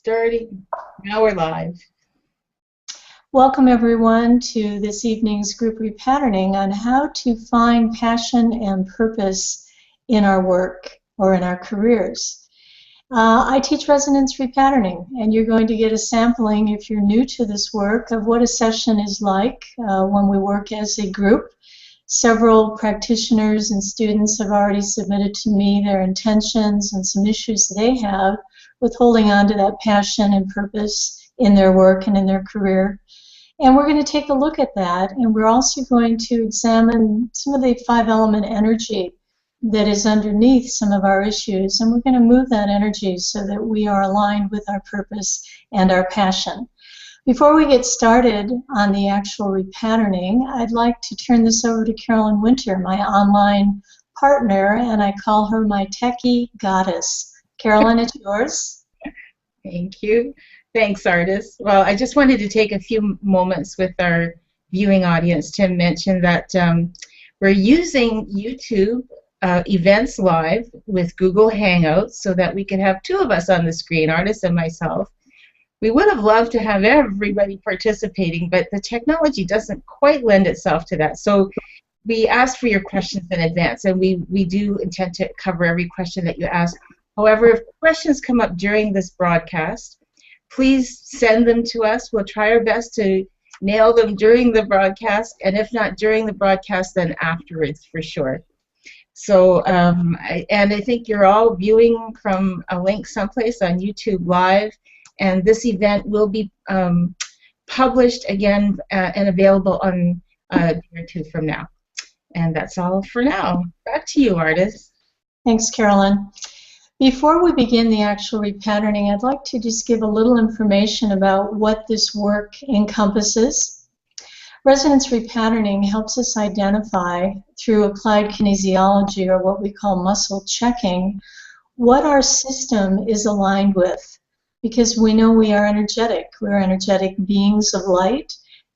Starting. Now we're live. Welcome everyone to this evening's group repatterning on how to find passion and purpose in our work or in our careers. I teach resonance repatterning, and you're going to get a sampling, if you're new to this work, of what a session is like when we work as a group. Several practitioners and students have already submitted to me their intentions and some issues they have with holding on to that passion and purpose in their work and in their career. And we're going to take a look at that, and we're also going to examine some of the five-element energy that is underneath some of our issues, and we're going to move that energy so that we are aligned with our purpose and our passion. Before we get started on the actual repatterning, I'd like to turn this over to Carolyn Winter, my online partner, and I call her my techie goddess. Carolyn, it's yours. Thank you. Thanks, Ardis. Well, I just wanted to take a few moments with our viewing audience to mention that we're using YouTube events live with Google Hangouts so that we can have two of us on the screen, Ardis and myself. We would have loved to have everybody participating, but the technology doesn't quite lend itself to that. So we asked for your questions in advance, and we do intend to cover every question that you ask. However, if questions come up during this broadcast, please send them to us. We'll try our best to nail them during the broadcast, and if not during the broadcast, then afterwards for sure. So, I think you're all viewing from a link someplace on YouTube Live, and this event will be published again and available on a day or two from now. And that's all for now. Back to you, Ardis. Thanks, Carolyn. Before we begin the actual repatterning, I'd like to just give a little information about what this work encompasses. Resonance repatterning helps us identify, through applied kinesiology, or what we call muscle checking, what our system is aligned with. Because we know we are energetic. We're energetic beings of light,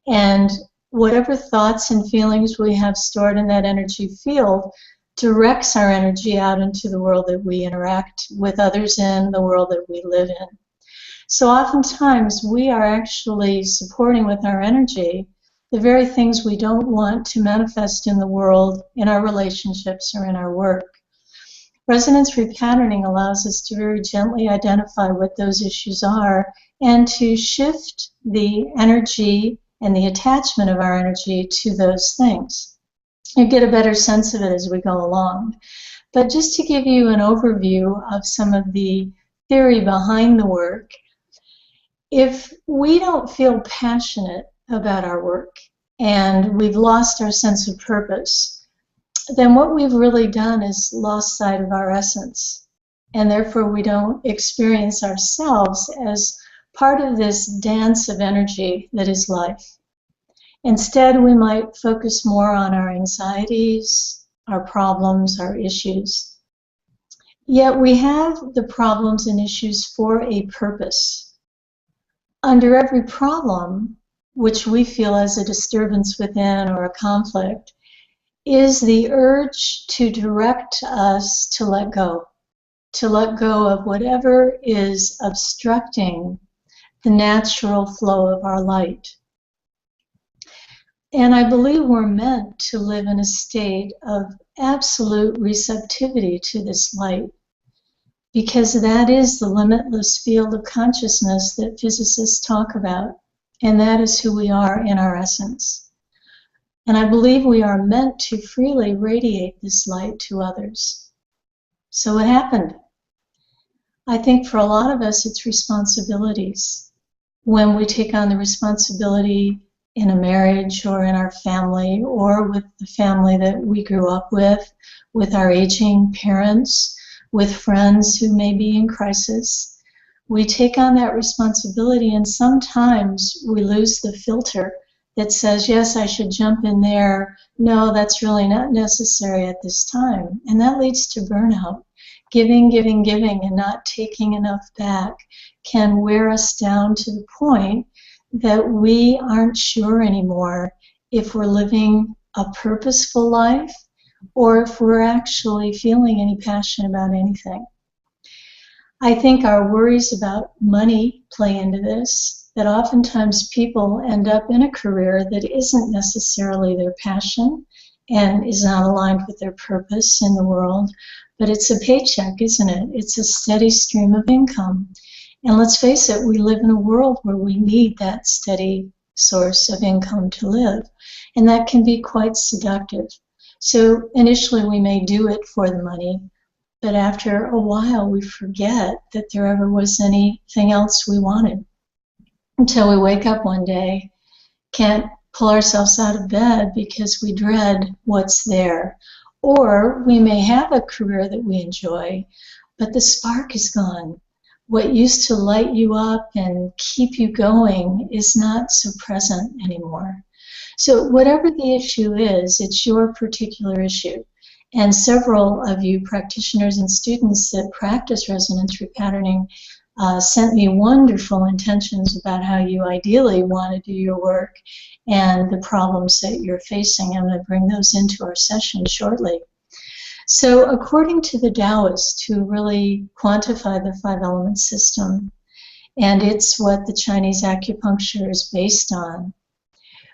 and whatever thoughts and feelings we have stored in that energy field directs our energy out into the world that we interact with others in, the world that we live in. So oftentimes we are actually supporting with our energy the very things we don't want to manifest in the world, in our relationships, or in our work. Resonance repatterning allows us to very gently identify what those issues are and to shift the energy and the attachment of our energy to those things. You get a better sense of it as we go along. But just to give you an overview of some of the theory behind the work, if we don't feel passionate about our work and we've lost our sense of purpose, then what we've really done is lost sight of our essence. And therefore we don't experience ourselves as part of this dance of energy that is life. Instead, we might focus more on our anxieties, our problems, our issues. Yet we have the problems and issues for a purpose. Under every problem, which we feel as a disturbance within or a conflict, is the urge to direct us to let go of whatever is obstructing the natural flow of our light. And I believe we're meant to live in a state of absolute receptivity to this light, because that is the limitless field of consciousness that physicists talk about, and that is who we are in our essence. And I believe we are meant to freely radiate this light to others. So what happened? I think for a lot of us it's responsibilities. When we take on the responsibility in a marriage or in our family or with the family that we grew up with our aging parents, with friends who may be in crisis, we take on that responsibility, and sometimes we lose the filter that says, yes, I should jump in there. No, that's really not necessary at this time. And that leads to burnout. Giving, giving, giving, and not taking enough back can wear us down to the point that we aren't sure anymore if we're living a purposeful life or if we're actually feeling any passion about anything. I think our worries about money play into this, that oftentimes people end up in a career that isn't necessarily their passion and is not aligned with their purpose in the world, but it's a paycheck, isn't it? It's a steady stream of income. And let's face it, we live in a world where we need that steady source of income to live, and that can be quite seductive. So initially we may do it for the money, but after a while we forget that there ever was anything else we wanted, until we wake up one day, can't pull ourselves out of bed because we dread what's there. Or we may have a career that we enjoy, but the spark is gone. What used to light you up and keep you going is not so present anymore. So whatever the issue is, it's your particular issue. And several of you practitioners and students that practice resonance repatterning sent me wonderful intentions about how you ideally want to do your work and the problems that you're facing. I'm going to bring those into our session shortly. So according to the Taoists, who really quantify the five element system, and it's what the Chinese acupuncture is based on,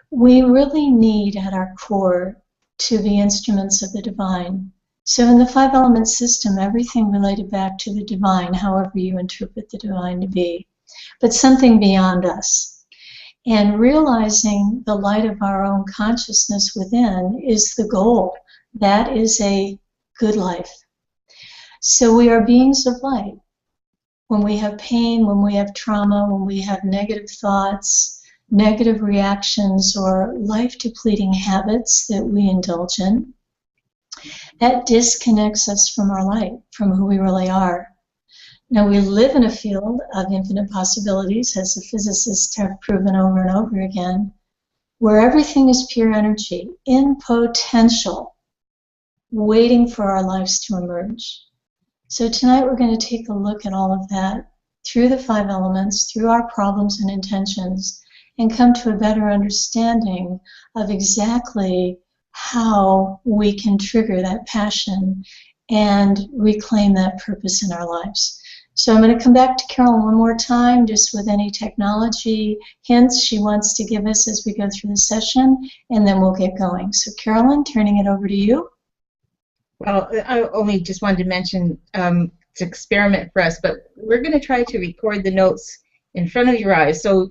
we really need at our core to be instruments of the divine. So in the five element system, everything related back to the divine, however you interpret the divine to be, but something beyond us. And realizing the light of our own consciousness within is the goal. That is a good life. So we are beings of light. When we have pain, when we have trauma, when we have negative thoughts, negative reactions, or life-depleting habits that we indulge in, that disconnects us from our light, from who we really are. Now, we live in a field of infinite possibilities, as the physicists have proven over and over again, where everything is pure energy, in potential, waiting for our lives to emerge. So tonight we're going to take a look at all of that through the five elements, through our problems and intentions, and come to a better understanding of exactly how we can trigger that passion and reclaim that purpose in our lives. So I'm going to come back to Carolyn one more time, just with any technology hints she wants to give us as we go through the session, and then we'll get going. So Carolyn, turning it over to you. Well, I only just wanted to mention it's an experiment for us, but we're going to try to record the notes in front of your eyes. So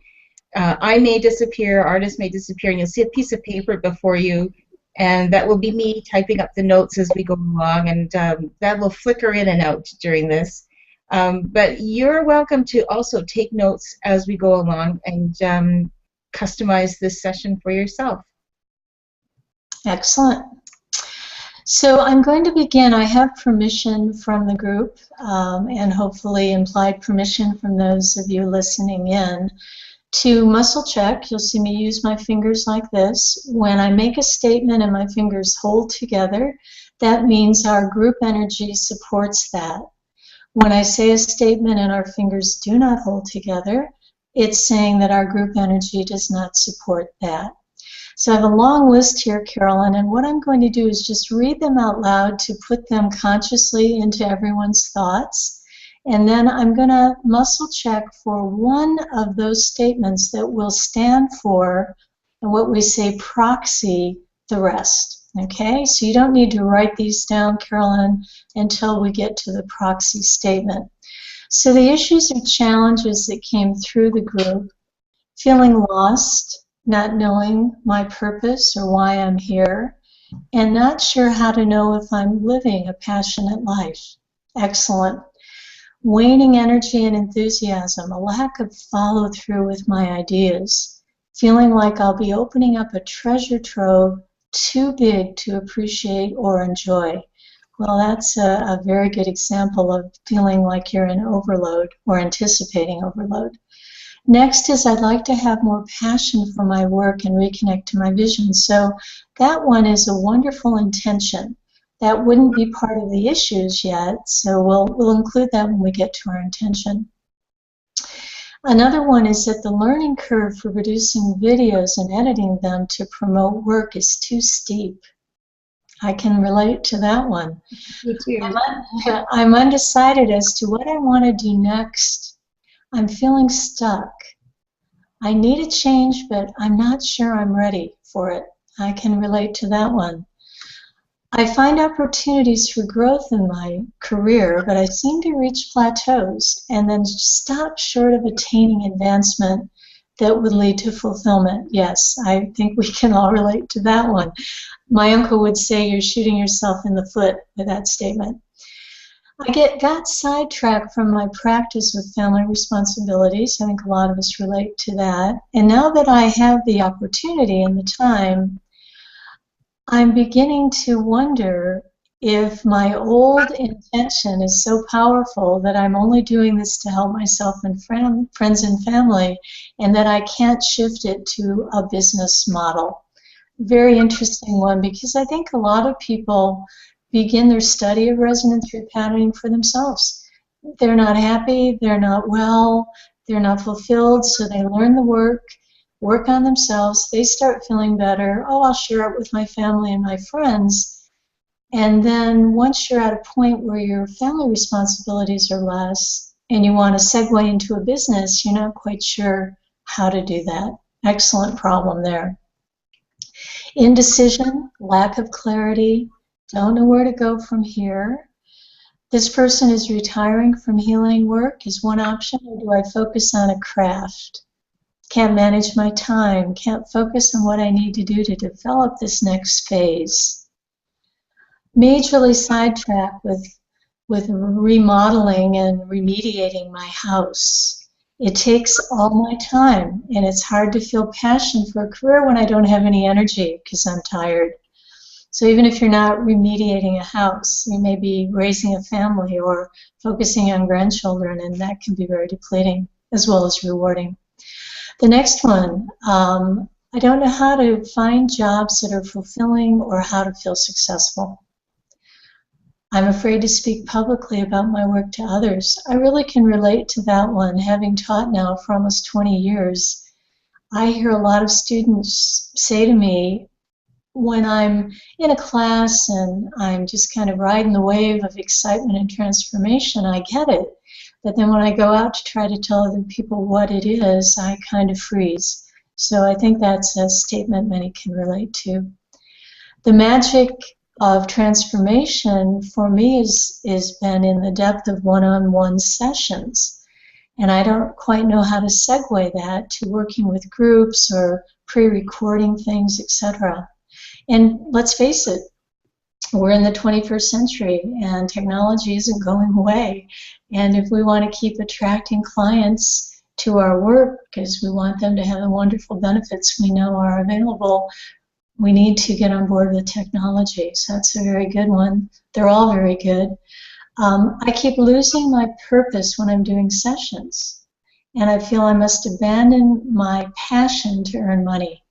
I may disappear, Ardis may disappear, and you'll see a piece of paper before you, and that will be me typing up the notes as we go along, and that will flicker in and out during this. But you're welcome to also take notes as we go along and customize this session for yourself. Excellent. So I'm going to begin. I have permission from the group and hopefully implied permission from those of you listening in to muscle check. You'll see me use my fingers like this. When I make a statement and my fingers hold together, that means our group energy supports that. When I say a statement and our fingers do not hold together, it's saying that our group energy does not support that. So I have a long list here, Carolyn, and what I'm going to do is just read them out loud to put them consciously into everyone's thoughts. And then I'm going to muscle check for one of those statements that will stand for, and what we say, proxy the rest. Okay? So you don't need to write these down, Carolyn, until we get to the proxy statement. So the issues or challenges that came through the group: feeling lost, not knowing my purpose or why I'm here, and not sure how to know if I'm living a passionate life. Excellent. Waning energy and enthusiasm, a lack of follow-through with my ideas, feeling like I'll be opening up a treasure trove too big to appreciate or enjoy. Well, that's a very good example of feeling like you're in overload or anticipating overload. Next is I'd like to have more passion for my work and reconnect to my vision. So that one is a wonderful intention. That wouldn't be part of the issues yet, so we'll include that when we get to our intention. Another one is that the learning curve for producing videos and editing them to promote work is too steep. I can relate to that one. Me too. I'm undecided as to what I want to do next. I'm feeling stuck. I need a change, but I'm not sure I'm ready for it. I can relate to that one. I find opportunities for growth in my career, but I seem to reach plateaus and then stop short of attaining advancement that would lead to fulfillment. Yes, I think we can all relate to that one. My uncle would say you're shooting yourself in the foot with that statement. I got sidetracked from my practice with family responsibilities. I think a lot of us relate to that. And now that I have the opportunity and the time, I'm beginning to wonder if my old intention is so powerful that I'm only doing this to help myself and friends and family, and that I can't shift it to a business model. Very interesting one, because I think a lot of people begin their study of resonance repatterning for themselves. They're not happy, they're not well, they're not fulfilled, so they learn the work on themselves, they start feeling better. Oh, I'll share it with my family and my friends. And then once you're at a point where your family responsibilities are less and you want to segue into a business, you're not quite sure how to do that. Excellent problem there. Indecision, lack of clarity, don't know where to go from here. This person is retiring from healing work is one option, or do I focus on a craft? Can't manage my time, can't focus on what I need to do to develop this next phase. Majorly sidetracked with remodeling and remediating my house. It takes all my time, and it's hard to feel passion for a career when I don't have any energy because I'm tired. So even if you're not remediating a house, you may be raising a family or focusing on grandchildren, and that can be very depleting as well as rewarding. The next one, I don't know how to find jobs that are fulfilling or how to feel successful. I'm afraid to speak publicly about my work to others. I really can relate to that one. Having taught now for almost 20 years, I hear a lot of students say to me, when I'm in a class and I'm just kind of riding the wave of excitement and transformation, I get it. But then when I go out to try to tell other people what it is, I kind of freeze. So I think that's a statement many can relate to. The magic of transformation for me is been in the depth of one-on-one sessions. And I don't quite know how to segue that to working with groups or pre-recording things, etc. And let's face it, we're in the 21st century and technology isn't going away. And if we want to keep attracting clients to our work because we want them to have the wonderful benefits we know are available, we need to get on board with technology. So that's a very good one. They're all very good. I keep losing my purpose when I'm doing sessions. And I feel I must abandon my passion to earn money.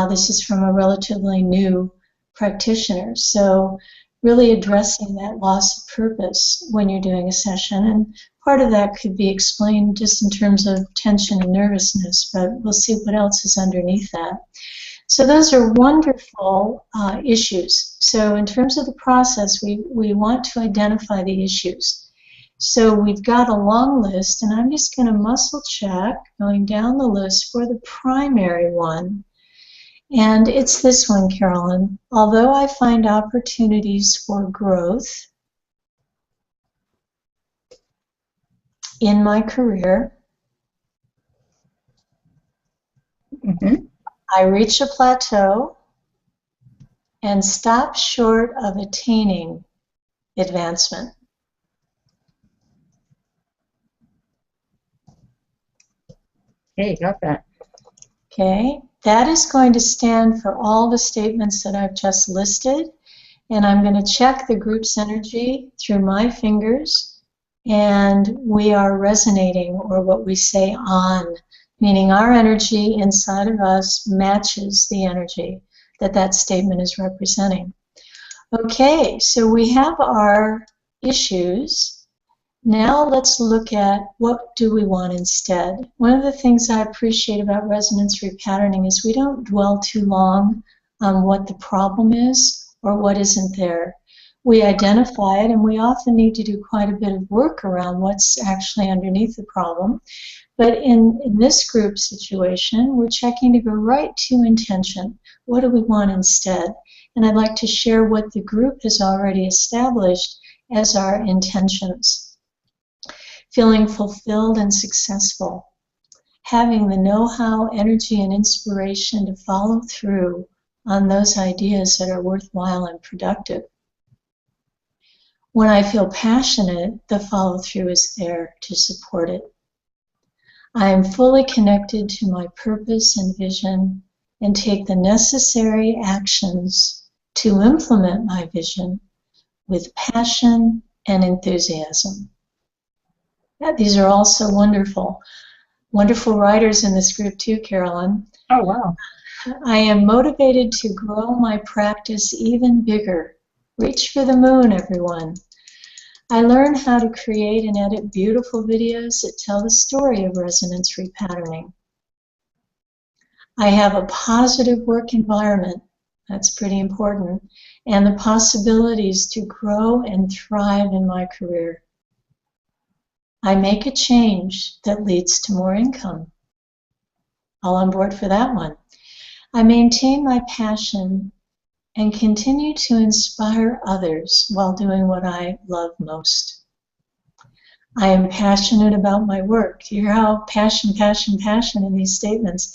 This is from a relatively new practitioner. So really addressing that loss of purpose when you're doing a session. And part of that could be explained just in terms of tension and nervousness, but we'll see what else is underneath that. So those are wonderful issues. So in terms of the process, we want to identify the issues. So we've got a long list, and I'm just going to muscle check going down the list for the primary one. And it's this one, Carolyn. Although I find opportunities for growth in my career, I reach a plateau and stop short of attaining advancement. Okay, got that. Okay, that is going to stand for all the statements that I've just listed, and I'm going to check the group's energy through my fingers, and we are resonating, or what we say on, meaning our energy inside of us matches the energy that that statement is representing. Okay, so we have our issues. Now let's look at what do we want instead. One of the things I appreciate about resonance repatterning is we don't dwell too long on what the problem is or what isn't there. We identify it, and we often need to do quite a bit of work around what's actually underneath the problem. But in this group situation, we're checking to go right to intention. What do we want instead? And I'd like to share what the group has already established as our intentions. Feeling fulfilled and successful. Having the know-how, energy, and inspiration to follow through on those ideas that are worthwhile and productive. When I feel passionate, the follow-through is there to support it. I am fully connected to my purpose and vision and take the necessary actions to implement my vision with passion and enthusiasm. Yeah, these are also wonderful writers in this group too, Carolyn. Oh, wow. I am motivated to grow my practice even bigger. Reach for the moon, everyone. I learn how to create and edit beautiful videos that tell the story of resonance repatterning. I have a positive work environment. That's pretty important. And the possibilities to grow and thrive in my career. I make a change that leads to more income. All on board for that one. I maintain my passion and continue to inspire others while doing what I love most. I am passionate about my work. You hear how passion in these statements.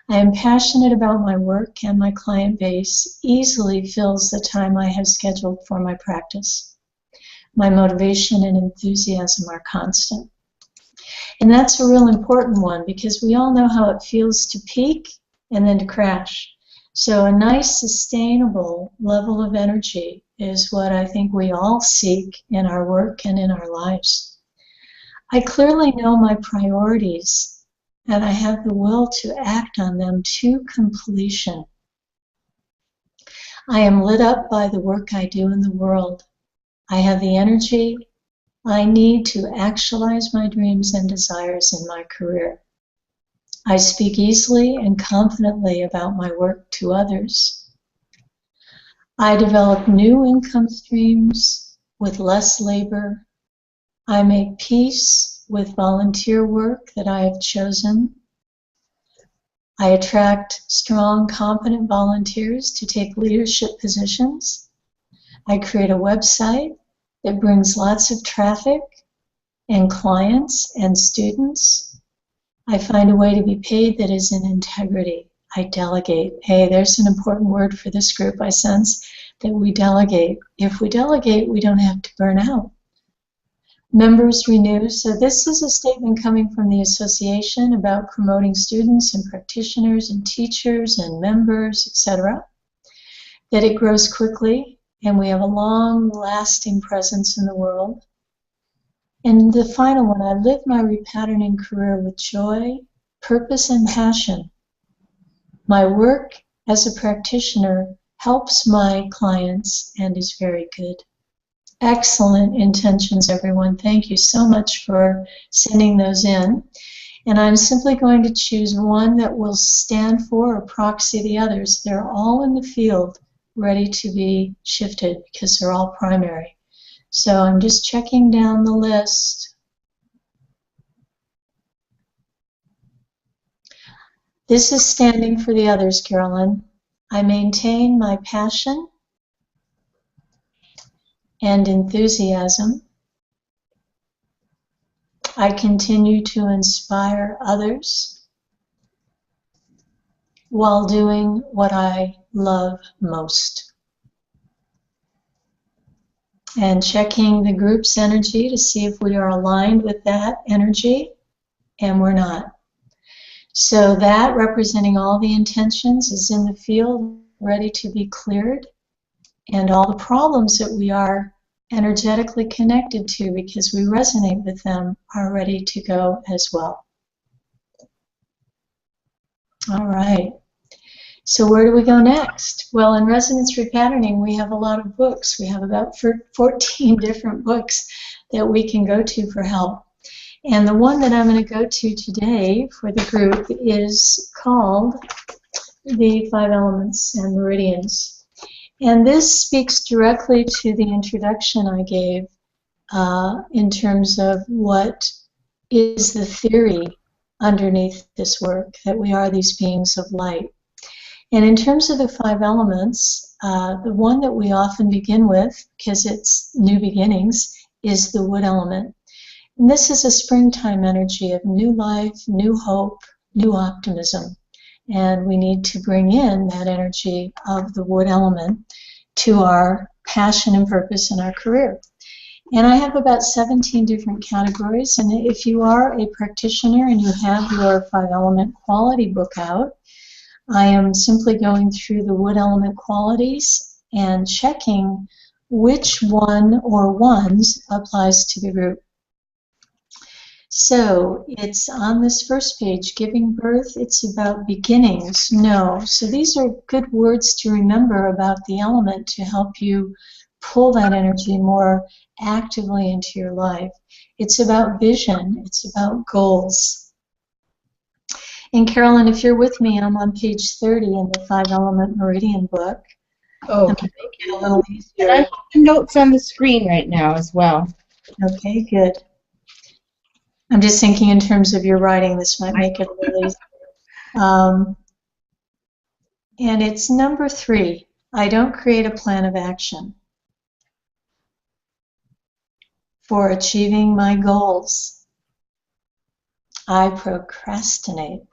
I am passionate about my work, and my client base easily fills the time I have scheduled for my practice. My motivation and enthusiasm are constant. And that's a real important one, because we all know how it feels to peak and then to crash. So a nice sustainable level of energy is what I think we all seek in our work and in our lives. I clearly know my priorities, and I have the will to act on them to completion. I am lit up by the work I do in the world. I have the energy I need to actualize my dreams and desires in my career. I speak easily and confidently about my work to others. I develop new income streams with less labor. I make peace with volunteer work that I have chosen. I attract strong, competent volunteers to take leadership positions. I create a website that brings lots of traffic and clients and students. I find a way to be paid that is in integrity. I delegate. Hey, there's an important word for this group, I sense, that we delegate. If we delegate, we don't have to burn out. Members renew. So this is a statement coming from the association about promoting students and practitioners and teachers and members, etc. That it grows quickly, and we have a long-lasting presence in the world. And the final one, I live my repatterning career with joy, purpose, and passion. My work as a practitioner helps my clients and is very good. Excellent intentions, everyone. Thank you so much for sending those in. And I'm simply going to choose one that will stand for or proxy the others. They're all in the field ready to be shifted because they're all primary. So I'm just checking down the list. This is standing for the others, Carolyn. I maintain my passion and enthusiasm. I continue to inspire others while doing what I love most. And checking the group's energy to see if we are aligned with that energy, and we're not. So that, representing all the intentions, is in the field, ready to be cleared, and all the problems that we are energetically connected to because we resonate with them are ready to go as well. All right. So where do we go next? Well, in resonance repatterning, we have a lot of books. We have about 14 different books that we can go to for help. And the one that I'm going to go to today for the group is called the Five Elements and Meridians. And this speaks directly to the introduction I gave in terms of what is the theory underneath this work, that we are these beings of light. And in terms of the five elements, the one that we often begin with, because it's new beginnings, is the wood element. And this is a springtime energy of new life, new hope, new optimism. And we need to bring in that energy of the wood element to our passion and purpose in our career. And I have about 17 different categories. And if you are a practitioner and you have your five element quality book out, I am simply going through the wood element qualities and checking which one or ones applies to the group. So it's on this first page, giving birth, it's about beginnings. No. So these are good words to remember about the element to help you pull that energy more actively into your life. It's about vision. It's about goals. And Carolyn, if you're with me, I'm on page 30 in the Five Element Meridian book. Oh, make it a little easier. And I have the notes on the screen right now as well. Okay, good. I'm just thinking in terms of your writing, this might make it a little easier. And it's number 3. I don't create a plan of action for achieving my goals. I procrastinate.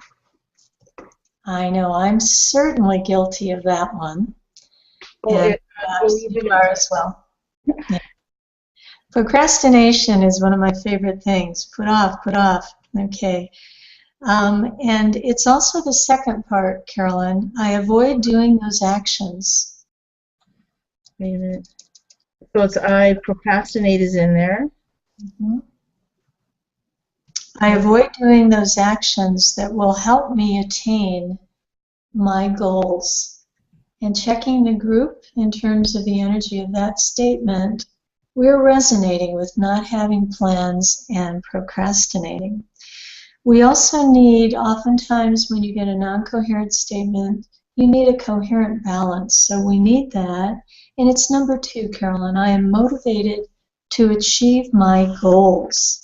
I know I'm certainly guilty of that one. And perhaps you are as well. Yeah. Procrastination is one of my favorite things. Put off, put off. Okay. And it's also the second part, Carolyn. I avoid doing those actions. Wait a minute. So it's I procrastinate is in there. Mm-hmm. I avoid doing those actions that will help me attain my goals. And checking the group in terms of the energy of that statement, we're resonating with not having plans and procrastinating. We also need, oftentimes when you get a non-coherent statement, you need a coherent balance. So we need that. And it's number 2, Carolyn. I am motivated to achieve my goals.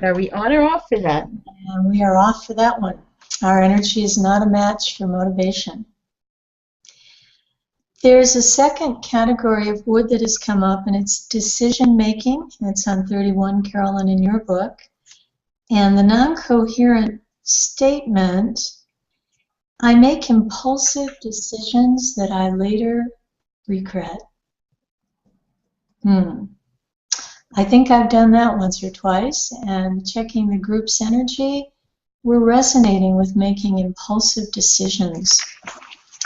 Are we on or off for that? And we are off for that one. Our energy is not a match for motivation. There's a second category of wood that has come up, and it's decision making. It's on 31, Carolyn, in your book. And the non-coherent statement, I make impulsive decisions that I later regret. I think I've done that once or twice, and checking the group's energy, we're resonating with making impulsive decisions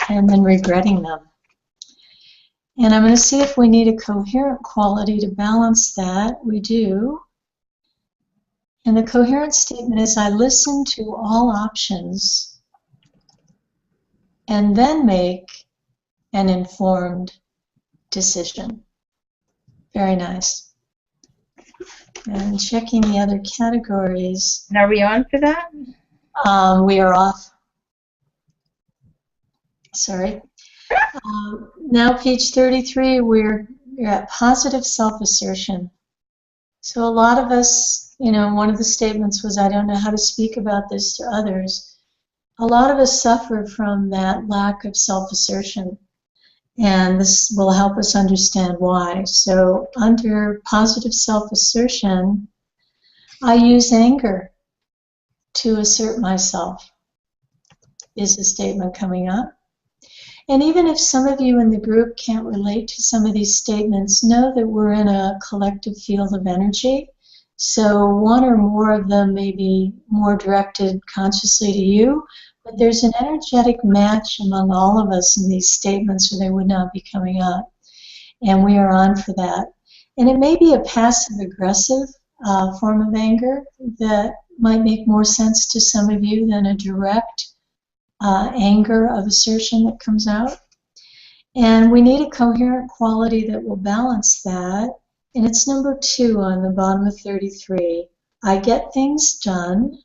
and then regretting them. And I'm going to see if we need a coherent quality to balance that. We do. And the coherent statement is, I listen to all options and then make an informed decision. Very nice. And checking the other categories. And are we on for that? We are off. Sorry. Now page 33, we're at positive self-assertion. So a lot of us, you know, one of the statements was, I don't know how to speak about this to others. A lot of us suffer from that lack of self-assertion. And this will help us understand why. So under positive self-assertion, I use anger to assert myself, is the statement coming up. And even if some of you in the group can't relate to some of these statements, know that we're in a collective field of energy. So one or more of them may be more directed consciously to you, but there's an energetic match among all of us in these statements, or they would not be coming up. And we are on for that. And it may be a passive-aggressive form of anger that might make more sense to some of you than a direct anger of assertion that comes out. And we need a coherent quality that will balance that. And it's number 2 on the bottom of 33. I get things done.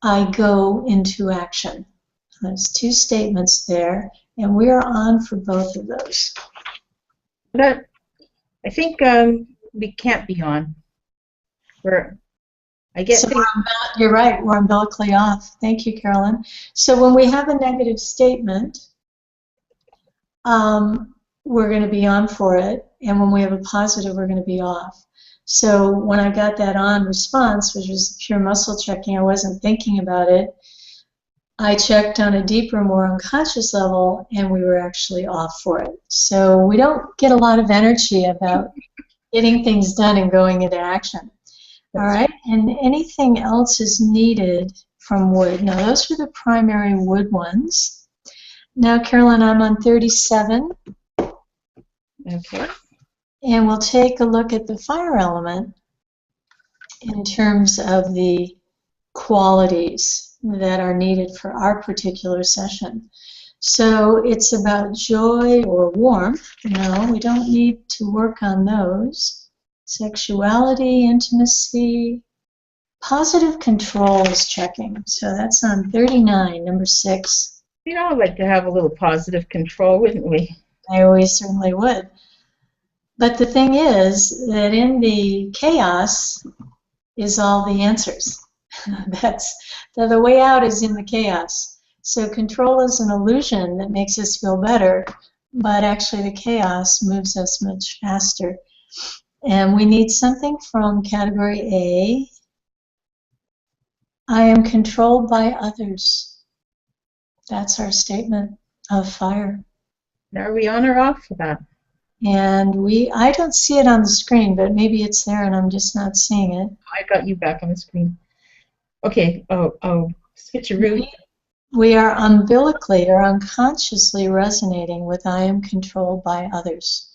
I go into action. There's two statements there, and we are on for both of those. That, I think we can't be on. I get So things. you're right, we're umbilically off. Thank you, Carolyn. So when we have a negative statement, we're going to be on for it, and when we have a positive, we're going to be off. So when I got that on response, which was pure muscle checking, I wasn't thinking about it, I checked on a deeper, more unconscious level, and we were actually off for it. So we don't get a lot of energy about getting things done and going into action. All right, and anything else is needed from wood. Now, those are the primary wood ones. Now, Carolyn, I'm on 37. Okay. And we'll take a look at the fire element in terms of the qualities that are needed for our particular session. So it's about joy or warmth. No, we don't need to work on those. Sexuality, intimacy, positive control is checking. So that's on 39, number 6. We'd all like to have a little positive control, wouldn't we? We certainly would. But the thing is that in the chaos is all the answers. The way out is in the chaos. So control is an illusion that makes us feel better, but actually the chaos moves us much faster. And we need something from category A. I am controlled by others. That's our statement of fire. Are we on or off for that? And I don't see it on the screen, but maybe it's there and I'm just not seeing it. I got you back on the screen. Okay, switcheroo. We are umbilically or unconsciously resonating with I am controlled by others.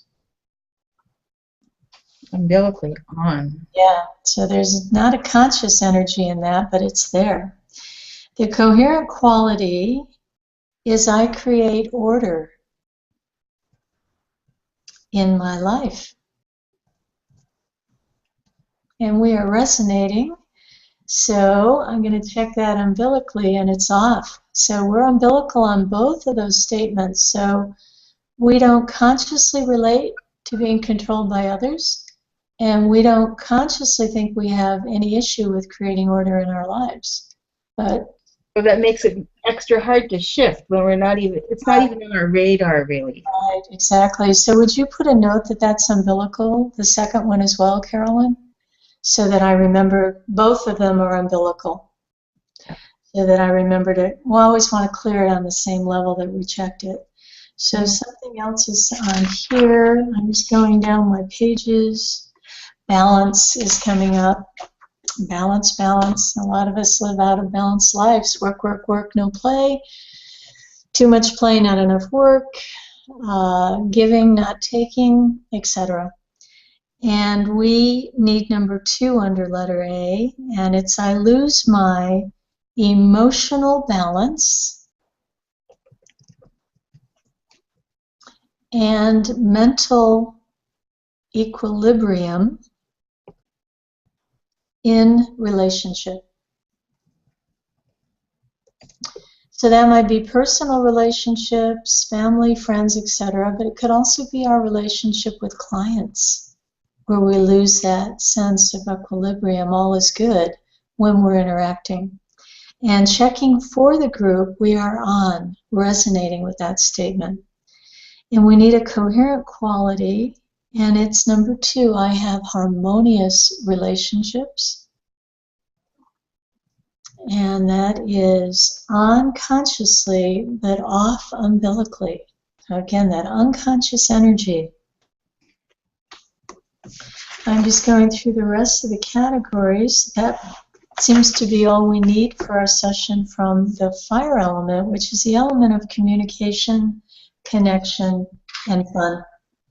Umbilically on. Yeah, so there's not a conscious energy in that, but it's there. The coherent quality is I create order in my life. And we are resonating, so I'm going to check that umbilically, and it's off. So we're umbilical on both of those statements. So we don't consciously relate to being controlled by others, and we don't consciously think we have any issue with creating order in our lives. But so that makes it extra hard to shift when we're not even, it's not even on our radar, really. Right, exactly. So would you put a note that that's umbilical, the second one as well, Carolyn? So that I remember both of them are umbilical. So that I remember to, well, I always want to clear it on the same level that we checked it. So something else is on here. I'm just going down my pages. Balance is coming up. Balance, balance. A lot of us live out of balanced lives. Work, work, work, no play. Too much play, not enough work. Giving, not taking, etc. And we need number 2 under letter A, and it's I lose my emotional balance and mental equilibrium in relationship. So that might be personal relationships, family, friends, etc., but it could also be our relationship with clients, where we lose that sense of equilibrium. All is good when we're interacting. And checking for the group, we are on, resonating with that statement. And we need a coherent quality, and it's number 2, I have harmonious relationships. And that is on consciously, but off umbilically. So again, that unconscious energy. I'm just going through the rest of the categories. That seems to be all we need for our session from the fire element, which is the element of communication, connection, and fun.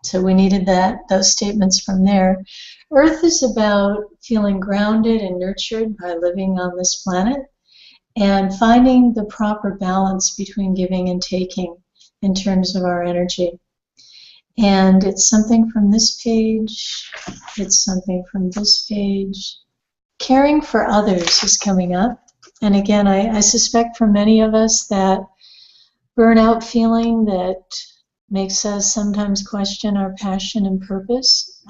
So we needed those statements from there. Earth is about feeling grounded and nurtured by living on this planet and finding the proper balance between giving and taking in terms of our energy. And it's something from this page, it's something from this page. Caring for others is coming up. And again, I suspect for many of us that burnout feeling that makes us sometimes question our passion and purpose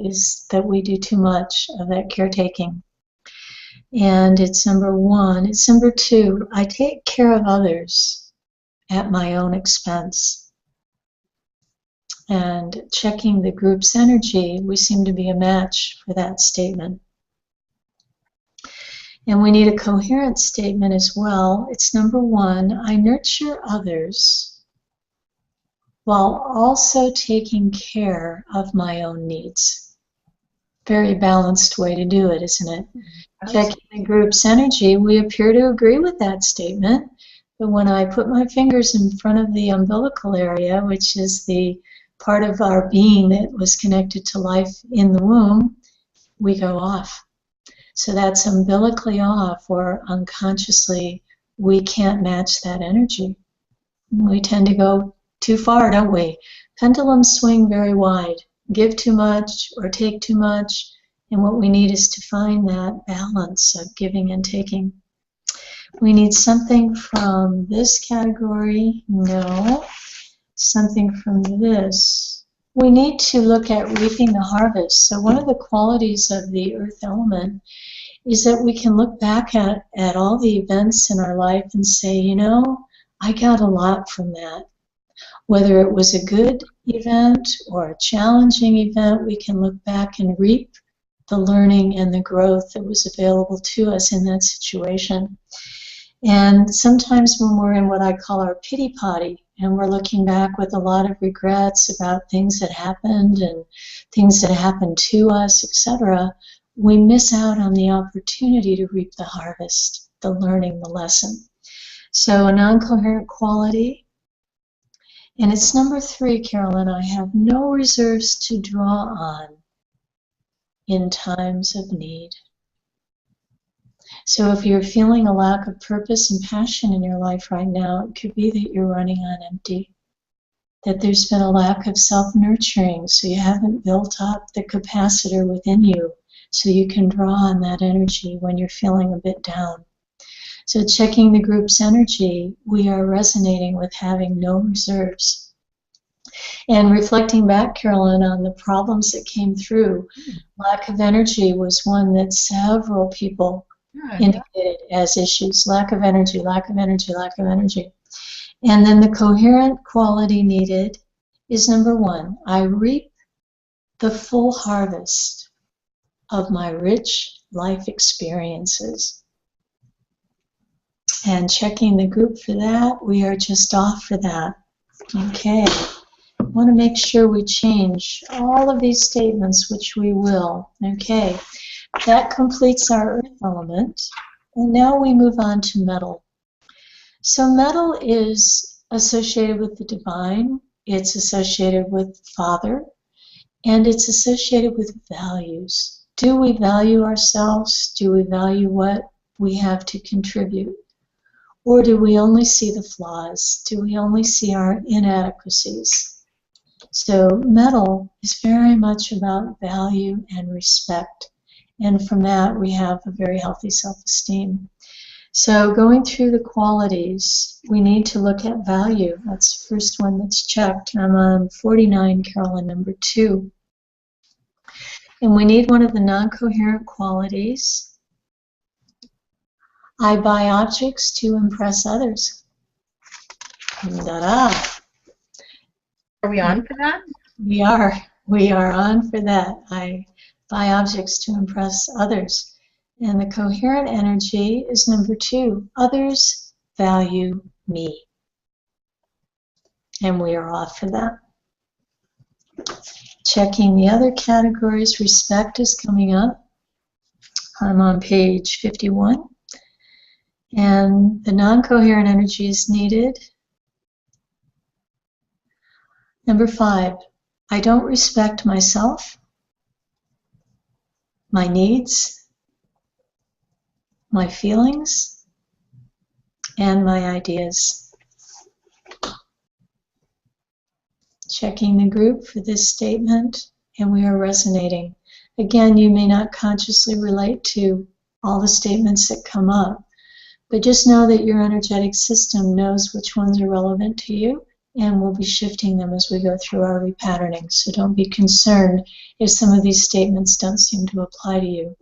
is that we do too much of that caretaking. And it's number one. It's number two, I take care of others at my own expense. And checking the group's energy, we seem to be a match for that statement. And we need a coherent statement as well. It's number one, I nurture others while also taking care of my own needs. Very balanced way to do it, isn't it? Absolutely. Checking the group's energy, we appear to agree with that statement, but when I put my fingers in front of the umbilical area, which is the part of our being that was connected to life in the womb, we go off. So that's umbilically off, or unconsciously, we can't match that energy. We tend to go too far, don't we? Pendulums swing very wide. Give too much or take too much, and what we need is to find that balance of giving and taking. We need something from this category. No. Something from this. We need to look at reaping the harvest. So one of the qualities of the earth element is that we can look back at all the events in our life and say, you know, I got a lot from that. Whether it was a good event or a challenging event, we can look back and reap the learning and the growth that was available to us in that situation. And sometimes when we're in what I call our pity potty, and we're looking back with a lot of regrets about things that happened and things that happened to us, etc., we miss out on the opportunity to reap the harvest, the learning, the lesson. So a non-coherent quality. And it's number three, Carolyn, I have no reserves to draw on in times of need. So if you're feeling a lack of purpose and passion in your life right now, it could be that you're running on empty, that there's been a lack of self-nurturing, so you haven't built up the capacitor within you so you can draw on that energy when you're feeling a bit down. So checking the group's energy, we are resonating with having no reserves. And reflecting back, Carolyn, on the problems that came through, lack of energy was one that several people indicated as issues. Lack of energy, lack of energy, lack of energy. And then the coherent quality needed is number one, I reap the full harvest of my rich life experiences. And checking the group for that, we are just off for that. Okay. I want to make sure we change all of these statements, which we will. Okay. That completes our earth element. And now we move on to metal. So metal is associated with the divine. It's associated with Father. And it's associated with values. Do we value ourselves? Do we value what we have to contribute? Or do we only see the flaws? Do we only see our inadequacies? So metal is very much about value and respect. And from that, we have a very healthy self-esteem. So going through the qualities, we need to look at value. That's the first one that's checked. I'm on 49, Carolyn, number 2. And we need one of the non-coherent qualities. I buy objects to impress others. Da-da. Are we on for that? We are. We are on for that. I buy objects to impress others. And the coherent energy is number 2. Others value me. And we are off for that. Checking the other categories, respect is coming up. I'm on page 51. And the non-coherent energy is needed. Number 5, I don't respect myself, my needs, my feelings, and my ideas. Checking the group for this statement, and we are resonating. Again, you may not consciously relate to all the statements that come up, But just know that your energetic system knows which ones are relevant to you, and we'll be shifting them as we go through our repatterning. So don't be concerned if some of these statements don't seem to apply to you.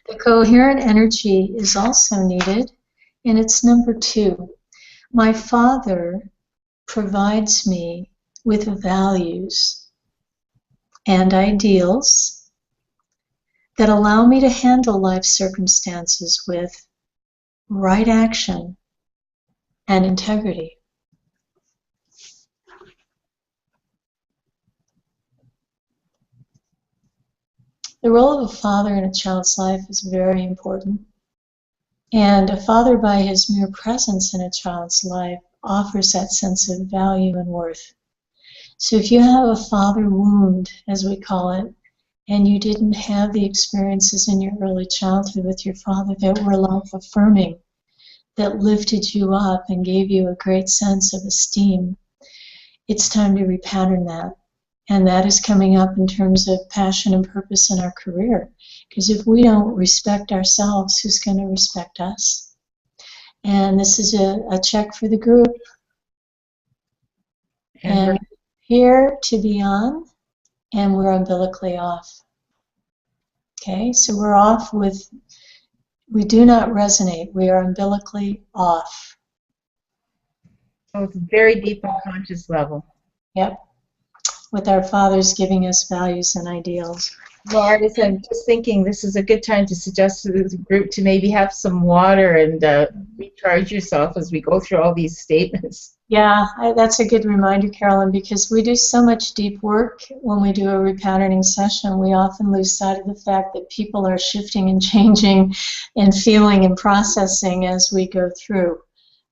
The coherent energy is also needed, and it's number 2. My Father provides me with values and ideals that allow me to handle life circumstances with right action and integrity. The role of a father in a child's life is very important. And a father, by his mere presence in a child's life, offers that sense of value and worth. So if you have a father wound, as we call it, and you didn't have the experiences in your early childhood with your father that were life-affirming, that lifted you up and gave you a great sense of esteem, it's time to repattern that. And that is coming up in terms of passion and purpose in our career. Because if we don't respect ourselves, who's going to respect us? And this is a check for the group. And here to be on, and we're umbilically off. Okay, so we're off with, we do not resonate. We are umbilically off. So it's very deep on conscious level. Yep. With our fathers giving us values and ideals. Well, Ardis, I'm just thinking this is a good time to suggest to the group to maybe have some water and recharge yourself as we go through all these statements. Yeah, that's a good reminder, Carolyn, because we do so much deep work when we do a repatterning session. We often lose sight of the fact that people are shifting and changing and feeling and processing as we go through.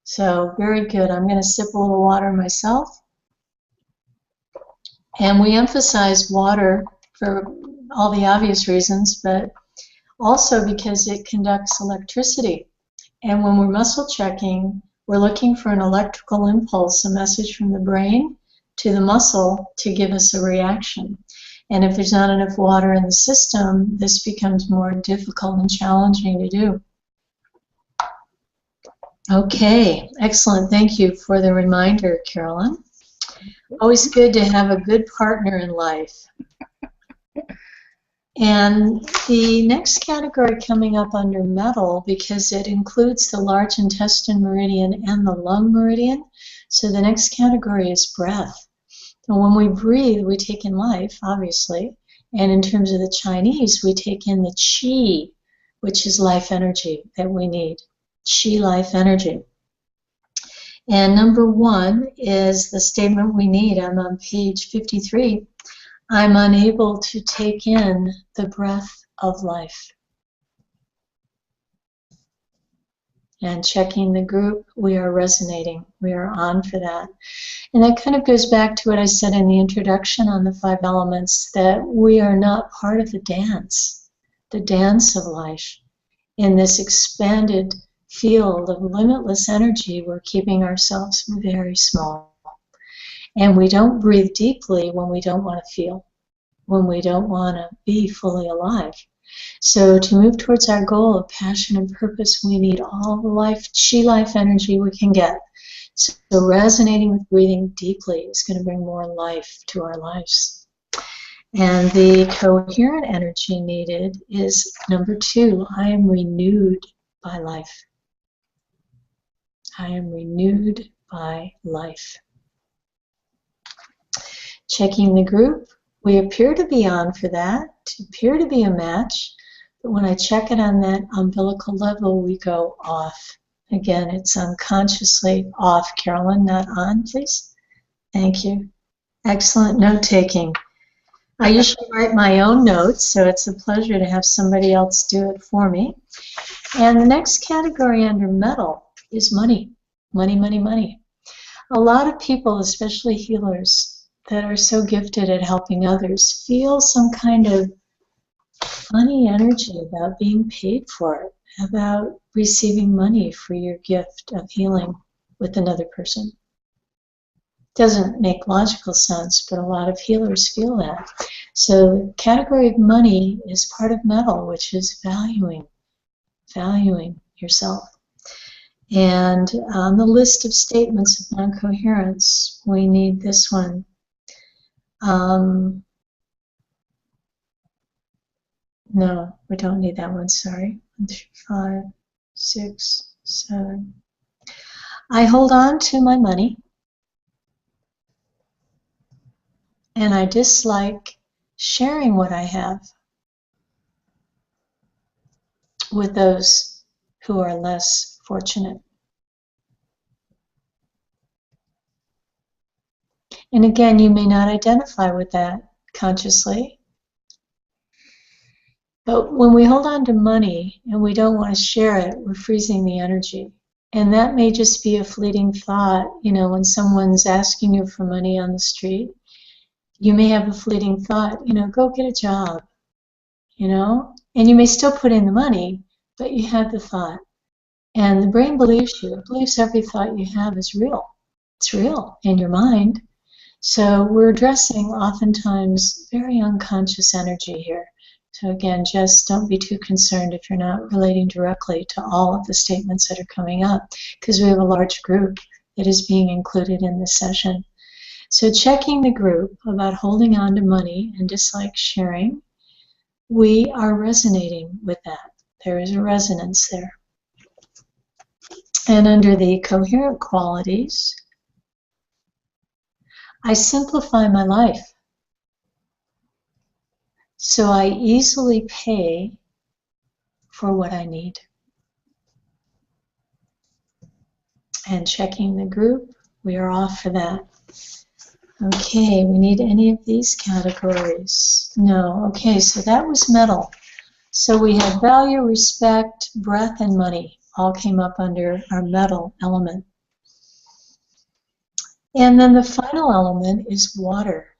So very good. I'm going to sip a little water myself. And we emphasize water for all the obvious reasons, but also because it conducts electricity. And when we're muscle checking, we're looking for an electrical impulse, a message from the brain to the muscle to give us a reaction. And if there's not enough water in the system, this becomes more difficult and challenging to do. Okay, excellent. Thank you for the reminder, Carolyn. Always good to have a good partner in life. And the next category coming up under metal, because it includes the large intestine meridian and the lung meridian, so the next category is breath. And when we breathe, we take in life, obviously, and in terms of the Chinese, we take in the qi, which is life energy that we need, qi life energy. And number 1 is the statement we need. I'm on page 53. I'm unable to take in the breath of life. And checking the group, we are resonating. We are on for that. And that kind of goes back to what I said in the introduction on the 5 elements, that we are not part of the dance of life. In this expanded field of limitless energy, we're keeping ourselves very small. And we don't breathe deeply when we don't want to feel, when we don't want to be fully alive. So to move towards our goal of passion and purpose, we need all the life, chi life energy we can get. So resonating with breathing deeply is going to bring more life to our lives. And the coherent energy needed is number 2. I am renewed by life. I am renewed by life. Checking the group, we appear to be on for that, appear to be a match, but when I check it on that umbilical level, we go off. Again, it's unconsciously off. Carolyn, not on, please. Thank you. Excellent note-taking. I usually write my own notes, so it's a pleasure to have somebody else do it for me. And the next category under metal is money. Money, money, money. A lot of people, especially healers, that are so gifted at helping others feel some kind of funny energy about being paid for it, about receiving money for your gift of healing with another person. Doesn't make logical sense, but a lot of healers feel that. So the category of money is part of metal, which is valuing. yourself. And on the list of statements of non-coherence, we need this one. No, we don't need that one, sorry. 1, 3, 5, 6, 7. I hold on to my money, and I dislike sharing what I have with those who are less fortunate. And again, you may not identify with that consciously, but when we hold on to money and we don't want to share it, we're freezing the energy. And that may just be a fleeting thought. You know, when someone's asking you for money on the street, you may have a fleeting thought, you know, go get a job, you know? And you may still put in the money, but you had the thought. And the brain believes you. It believes every thought you have is real. It's real in your mind. So we're addressing oftentimes very unconscious energy here. So again, just don't be too concerned if you're not relating directly to all of the statements that are coming up, because we have a large group that is being included in this session. So checking the group about holding on to money and dislike sharing, we are resonating with that. There is a resonance there. And under the coherent qualities, I simplify my life. So I easily pay for what I need. And checking the group, we are off for that. Okay, we need any of these categories? No. Okay, so that was metal. So we had value, respect, breath, and money all came up under our metal element. And then the final element is water.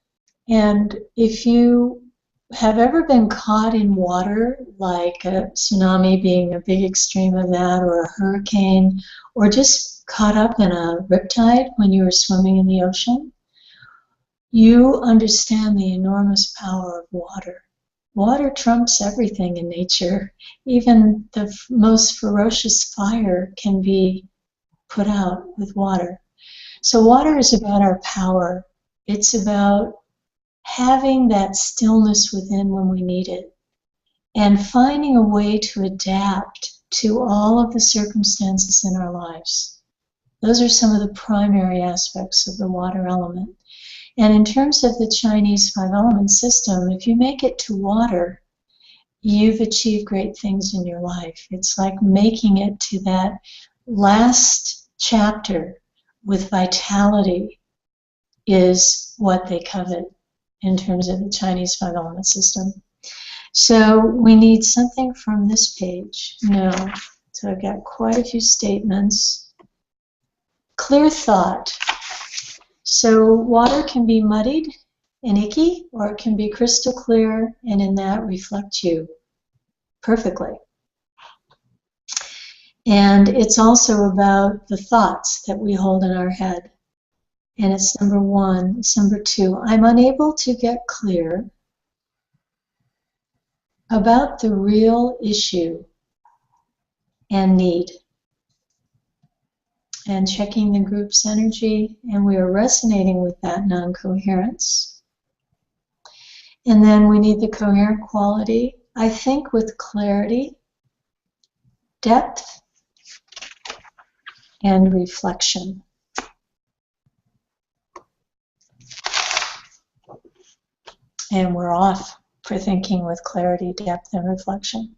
And if you have ever been caught in water, like a tsunami being a big extreme of that, or a hurricane, or just caught up in a riptide when you were swimming in the ocean, you understand the enormous power of water. Water trumps everything in nature. Even the most ferocious fire can be put out with water. So water is about our power. It's about having that stillness within when we need it, and finding a way to adapt to all of the circumstances in our lives. Those are some of the primary aspects of the water element. And in terms of the Chinese five-element system, if you make it to water, you've achieved great things in your life. It's like making it to that last chapter with vitality is what they covet in terms of the Chinese five-element system. So we need something from this page. No. So I've got quite a few statements. Clear thought. So water can be muddied and icky, or it can be crystal clear, and in that reflect you perfectly. And it's also about the thoughts that we hold in our head. And it's number 1. It's number 2. I'm unable to get clear about the real issue and need. And checking the group's energy, and we are resonating with that non-coherence. And then we need the coherent quality. I think with clarity, depth, and reflection. And we're off for thinking with clarity, depth, and reflection.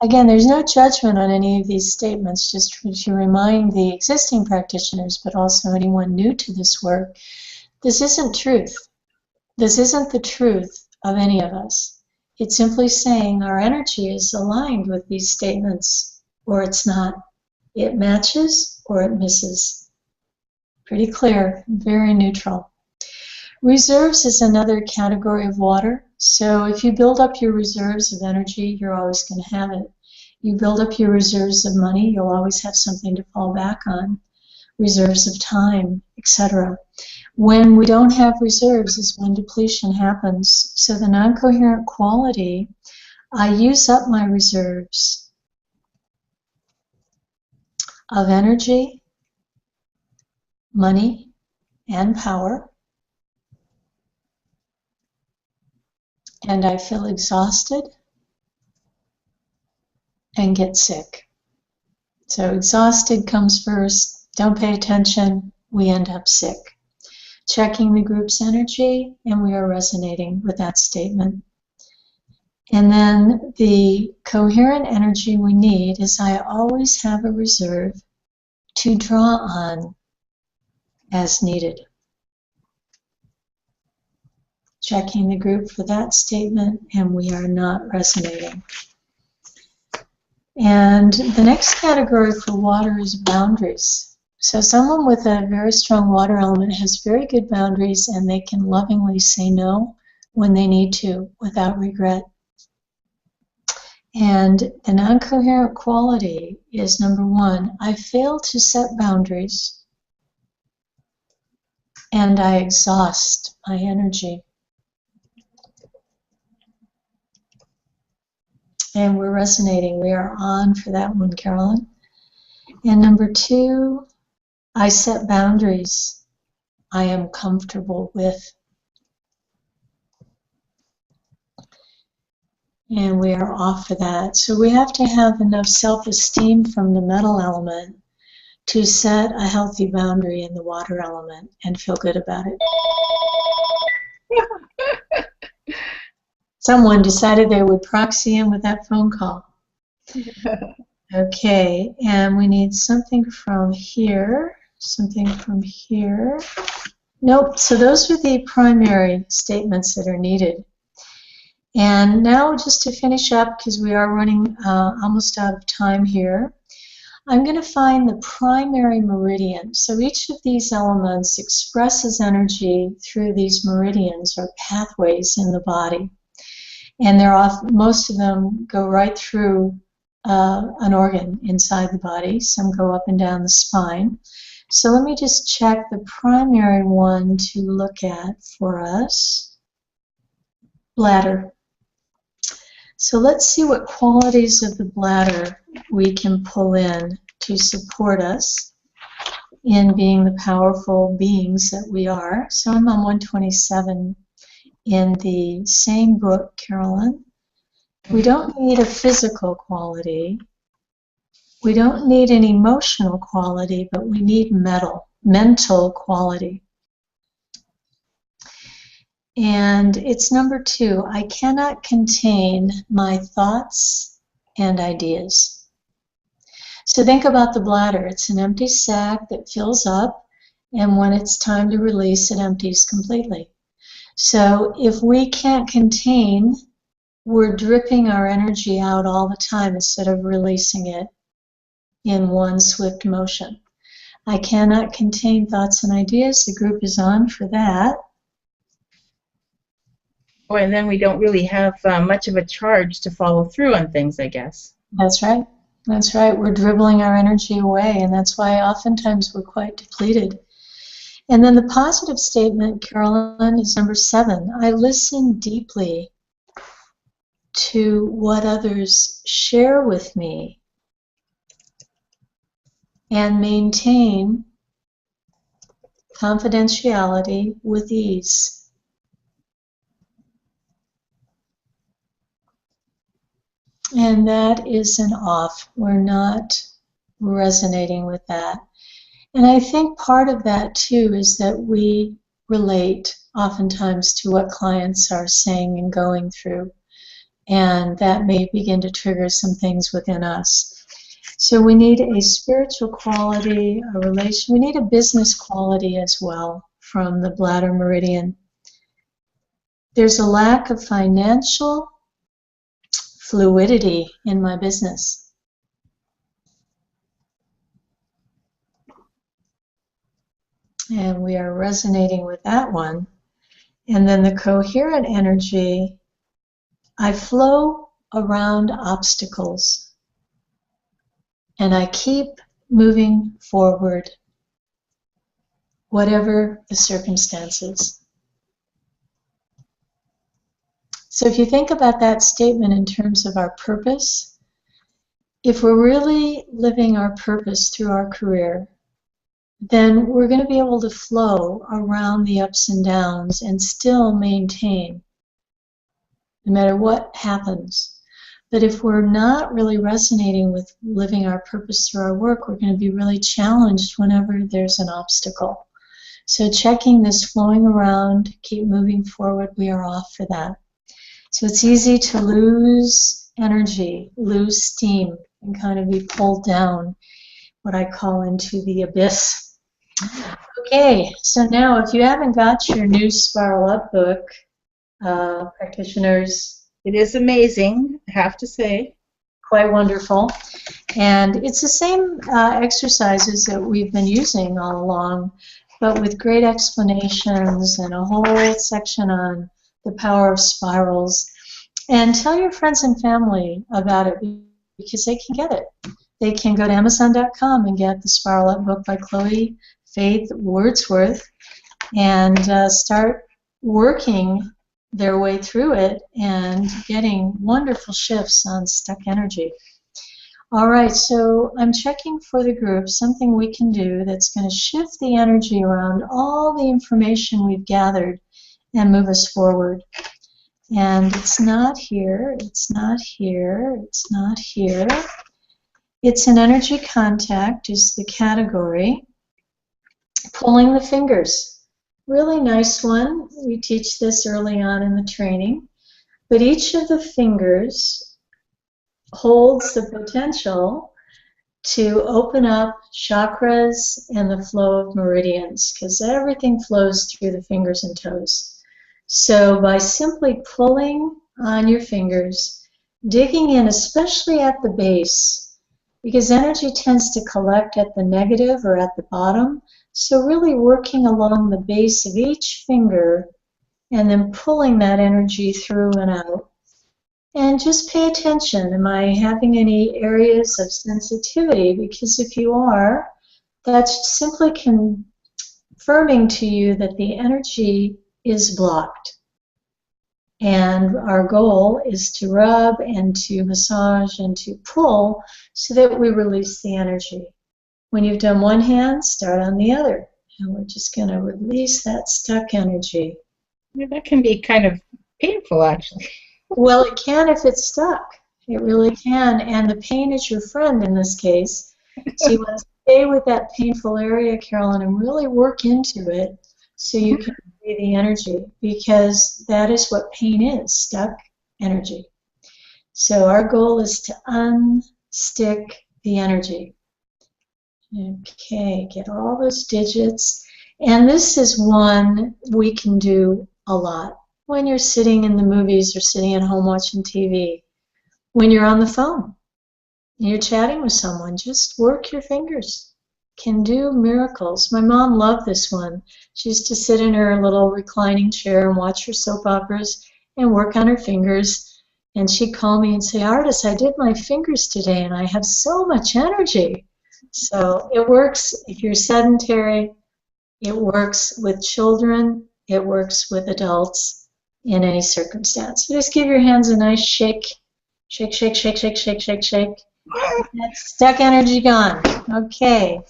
Again, there's no judgment on any of these statements, just to remind the existing practitioners, but also anyone new to this work, this isn't truth. This isn't the truth of any of us. It's simply saying our energy is aligned with these statements, or it's not. It matches or it misses. Pretty clear, very neutral. Reserves is another category of water. So if you build up your reserves of energy, you're always going to have it. You build up your reserves of money, you'll always have something to fall back on. Reserves of time, etc. When we don't have reserves is when depletion happens. So the non-coherent quality, I use up my reserves. of energy, money, and power. And I feel exhausted and get sick. So exhausted comes first, don't pay attention, we end up sick. Checking the group's energy, and we are resonating with that statement. And then the coherent energy we need is I always have a reserve to draw on as needed. Checking the group for that statement, and we are not resonating. And the next category for water is boundaries. So someone with a very strong water element has very good boundaries, and they can lovingly say no when they need to without regret. And the non-coherent quality is number one, I fail to set boundaries and I exhaust my energy. And we're resonating. We are on for that one, Carolyn. And number two, I set boundaries I am comfortable with. And we are off for that. So we have to have enough self-esteem from the metal element to set a healthy boundary in the water element and feel good about it. Someone decided they would proxy in with that phone call. Okay, and we need something from here, something from here. Nope, so those are the primary statements that are needed. And now just to finish up, because we are running almost out of time here, I'm going to find the primary meridian. So each of these elements expresses energy through these meridians or pathways in the body. And most of them go right through an organ inside the body. Some go up and down the spine. So let me just check the primary one to look at for us. Bladder. So let's see what qualities of the bladder we can pull in to support us in being the powerful beings that we are. So I'm on 127 in the same book, Carolyn. We don't need a physical quality. We don't need an emotional quality, but we need mental quality. And it's number two, I cannot contain my thoughts and ideas. So think about the bladder. It's an empty sac that fills up, and when it's time to release, it empties completely. So if we can't contain, we're dripping our energy out all the time instead of releasing it in one swift motion. I cannot contain thoughts and ideas. The group is on for that. Oh, and then we don't really have much of a charge to follow through on things, I guess. That's right. That's right. We're dribbling our energy away, and that's why oftentimes we're quite depleted. And then the positive statement, Carolyn, is number 7. I listen deeply to what others share with me and maintain confidentiality with ease. And that is an off. We're not resonating with that. And I think part of that, too, is that we relate oftentimes to what clients are saying and going through. And that may begin to trigger some things within us. So we need a spiritual quality, a relation. We need a business quality as well from the bladder meridian. There's a lack of financial fluidity in my business. And we are resonating with that one. And then the coherent energy, I flow around obstacles and I keep moving forward, whatever the circumstances. So if you think about that statement in terms of our purpose, if we're really living our purpose through our career, then we're going to be able to flow around the ups and downs and still maintain, no matter what happens. But if we're not really resonating with living our purpose through our work, we're going to be really challenged whenever there's an obstacle. So checking this flowing around, keep moving forward, we are off for that. So it's easy to lose energy, lose steam, and kind of be pulled down, what I call into the abyss. Okay, so now if you haven't got your new Spiral Up book, practitioners, It is amazing, I have to say. quite wonderful. And it's the same exercises that we've been using all along, but with great explanations and a whole section on the power of spirals. And tell your friends and family about it because they can get it. They can go to Amazon.com and get the Spiral Up book by Chloe Faith Wordsworth and start working their way through it and getting wonderful shifts on stuck energy. All right, so I'm checking for the group something we can do that's going to shift the energy around all the information we've gathered and move us forward. And it's not here, it's not here, it's not here. It's an energy contact is the category. Pulling the fingers. Really nice one. We teach this early on in the training. But each of the fingers holds the potential to open up chakras and the flow of meridians because everything flows through the fingers and toes. So by simply pulling on your fingers, digging in, especially at the base, because energy tends to collect at the negative or at the bottom, so really working along the base of each finger and then pulling that energy through and out. And just pay attention. Am I having any areas of sensitivity? Because if you are, that's simply confirming to you that the energy is blocked. And our goal is to rub and to massage and to pull so that we release the energy. When you've done one hand, start on the other. And we're just going to release that stuck energy. Yeah, that can be kind of painful, actually. Well, it can if it's stuck. It really can. And the pain is your friend in this case. So you want to stay with that painful area, Carolyn, and really work into it so you can free the energy, because that is what pain is, stuck energy. So our goal is to unstick the energy. Okay, get all those digits. And this is one we can do a lot. When you're sitting in the movies or sitting at home watching TV, when you're on the phone, and you're chatting with someone, just work your fingers. Can do miracles. My mom loved this one. She used to sit in her little reclining chair and watch her soap operas and work on her fingers. And she'd call me and say, Ardis, I did my fingers today and I have so much energy. So it works if you're sedentary. It works with children. It works with adults in any circumstance. So just give your hands a nice shake. Shake, shake, shake, shake, shake, shake, shake. That's stuck energy gone. Okay.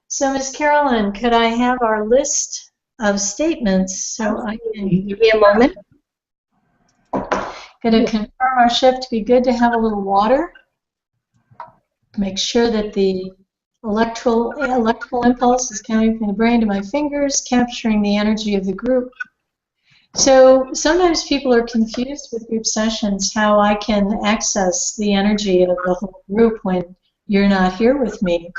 So, Ms. Carolyn, could I have our list of statements so I can Give me a moment. going to confirm our shift to be good to have a little water. Make sure that the electrical impulse is coming from the brain to my fingers, capturing the energy of the group. So sometimes people are confused with group sessions, how I can access the energy of the whole group when you're not here with me.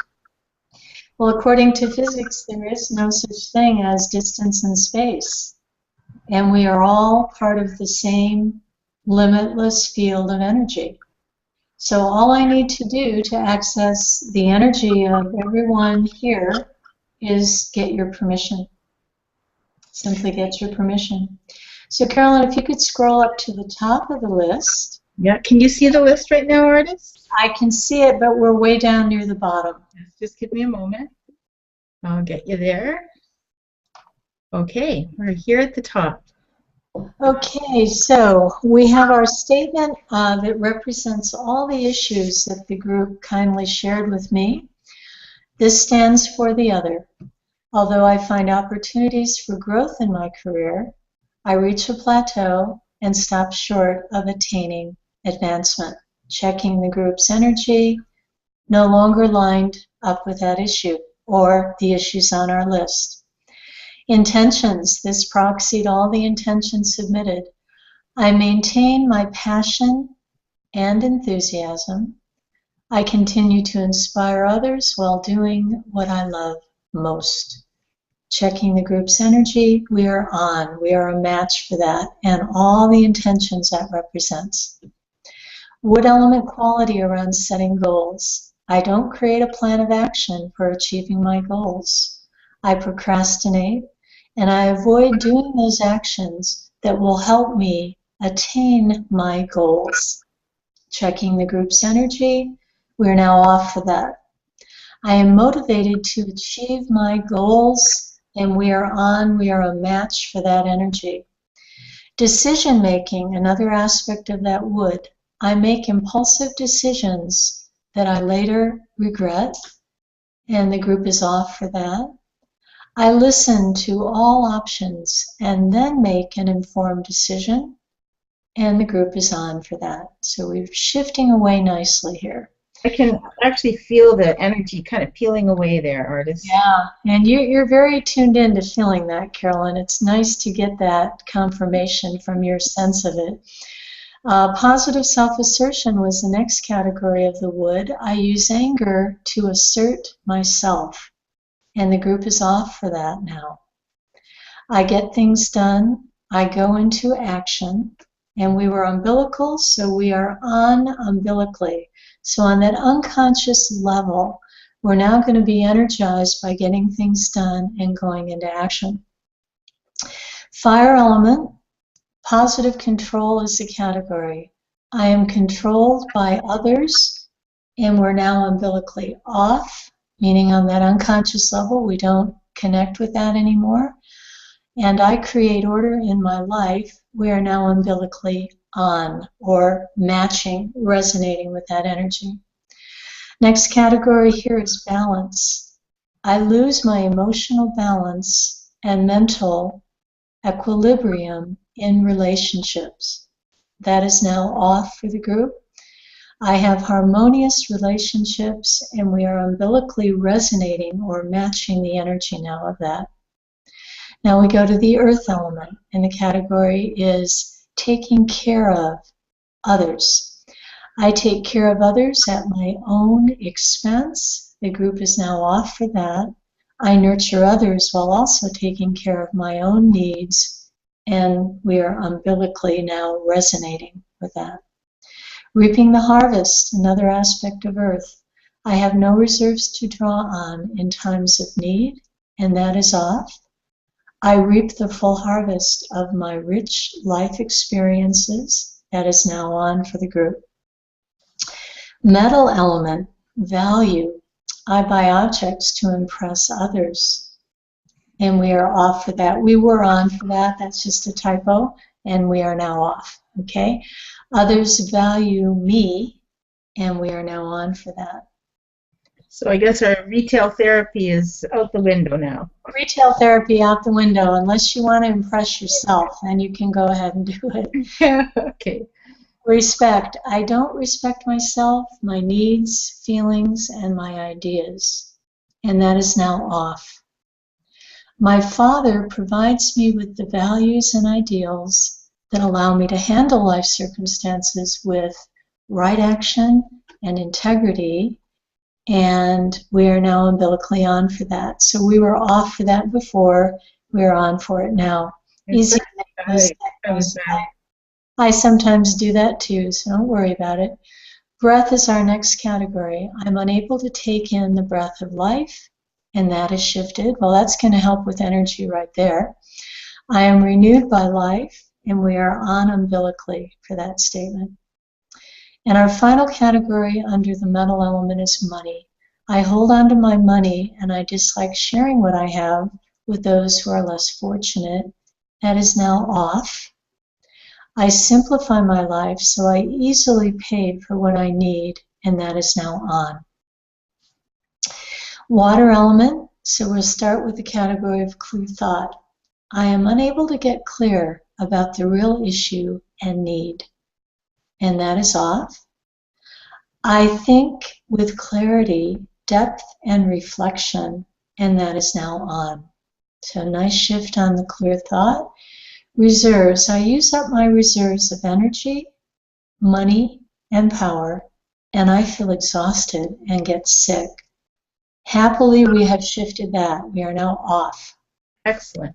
Well, according to physics, there is no such thing as distance and space. And we are all part of the same limitless field of energy. So all I need to do to access the energy of everyone here is get your permission. Simply get your permission. So Carolyn, if you could scroll up to the top of the list. Yeah, can you see the list right now, Ardis? I can see it, but we're way down near the bottom. Just give me a moment. I'll get you there. Okay, we're here at the top. Okay, so we have our statement that represents all the issues that the group kindly shared with me. This stands for the other. Although I find opportunities for growth in my career, I reach a plateau and stop short of attaining advancement. Checking the group's energy, no longer lined up with that issue or the issues on our list. Intentions, this proxied all the intentions submitted. I maintain my passion and enthusiasm. I continue to inspire others while doing what I love most. Checking the group's energy, we are on. We are a match for that and all the intentions that represents. Wood element quality around setting goals. I don't create a plan of action for achieving my goals. I procrastinate and I avoid doing those actions that will help me attain my goals. Checking the group's energy, we're now off for that. I am motivated to achieve my goals, and we are on, we are a match for that energy. Decision making, another aspect of that wood. I make impulsive decisions that I later regret, and the group is off for that. I listen to all options and then make an informed decision, and the group is on for that. So we're shifting away nicely here. I can actually feel the energy kind of peeling away there, Ardis. Yeah, and you're very tuned in to feeling that, Carolyn. It's nice to get that confirmation from your sense of it. Positive self-assertion was the next category of the wood. I use anger to assert myself, and the group is off for that now. I get things done. I go into action, and we were umbilical, so we are on umbilically. So on that unconscious level, we're now going to be energized by getting things done and going into action. Fire element, positive control is the category. I am controlled by others, and we're now umbilically off, meaning on that unconscious level, we don't connect with that anymore. And I create order in my life. We are now umbilically on, or matching, resonating with that energy. Next category here is balance. I lose my emotional balance and mental equilibrium in relationships. That is now off for the group. I have harmonious relationships, and we are umbilically resonating or matching the energy now of that. Now we go to the earth element, and the category is taking care of others. I take care of others at my own expense. The group is now off for that. I nurture others while also taking care of my own needs, and we are umbilically now resonating with that. Reaping the harvest, another aspect of earth. I have no reserves to draw on in times of need, and that is off. I reap the full harvest of my rich life experiences. That is now on for the group. Metal element, value. I buy objects to impress others. And we are off for that. We were on for that. That's just a typo. And we are now off. Okay? Others value me. And we are now on for that. So I guess our retail therapy is out the window now. Retail therapy out the window, unless you want to impress yourself, then you can go ahead and do it. Okay. Respect. I don't respect myself, my needs, feelings, and my ideas. And that is now off. My Father provides me with the values and ideals that allow me to handle life circumstances with right action and integrity. And we are now umbilically on for that. So we were off for that before. We're on for it now. Easy to make mistakes. I sometimes do that too, so don't worry about it. Breath is our next category. I'm unable to take in the breath of life, and that is shifted. Well, that's going to help with energy right there. I am renewed by life, and we are on umbilically for that statement. And our final category under the metal element is money. I hold on to my money, and I dislike sharing what I have with those who are less fortunate. That is now off. I simplify my life so I easily pay for what I need, and that is now on. Water element, so we'll start with the category of clear thought. I am unable to get clear about the real issue and need, and that is off. I think with clarity, depth, and reflection, and that is now on. So nice shift on the clear thought. Reserves, I use up my reserves of energy, money, and power, and I feel exhausted and get sick. Happily, we have shifted that. We are now off. Excellent.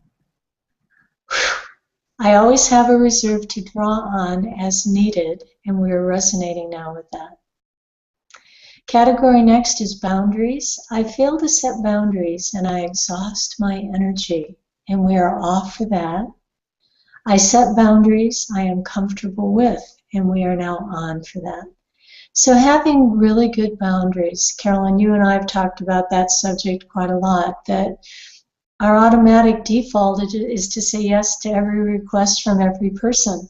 I always have a reserve to draw on as needed, and we are resonating now with that. Category next is boundaries. I fail to set boundaries, and I exhaust my energy, and we are off for that. I set boundaries I am comfortable with, and we are now on for that. So having really good boundaries, Carolyn, you and I have talked about that subject quite a lot, that our automatic default is to say yes to every request from every person.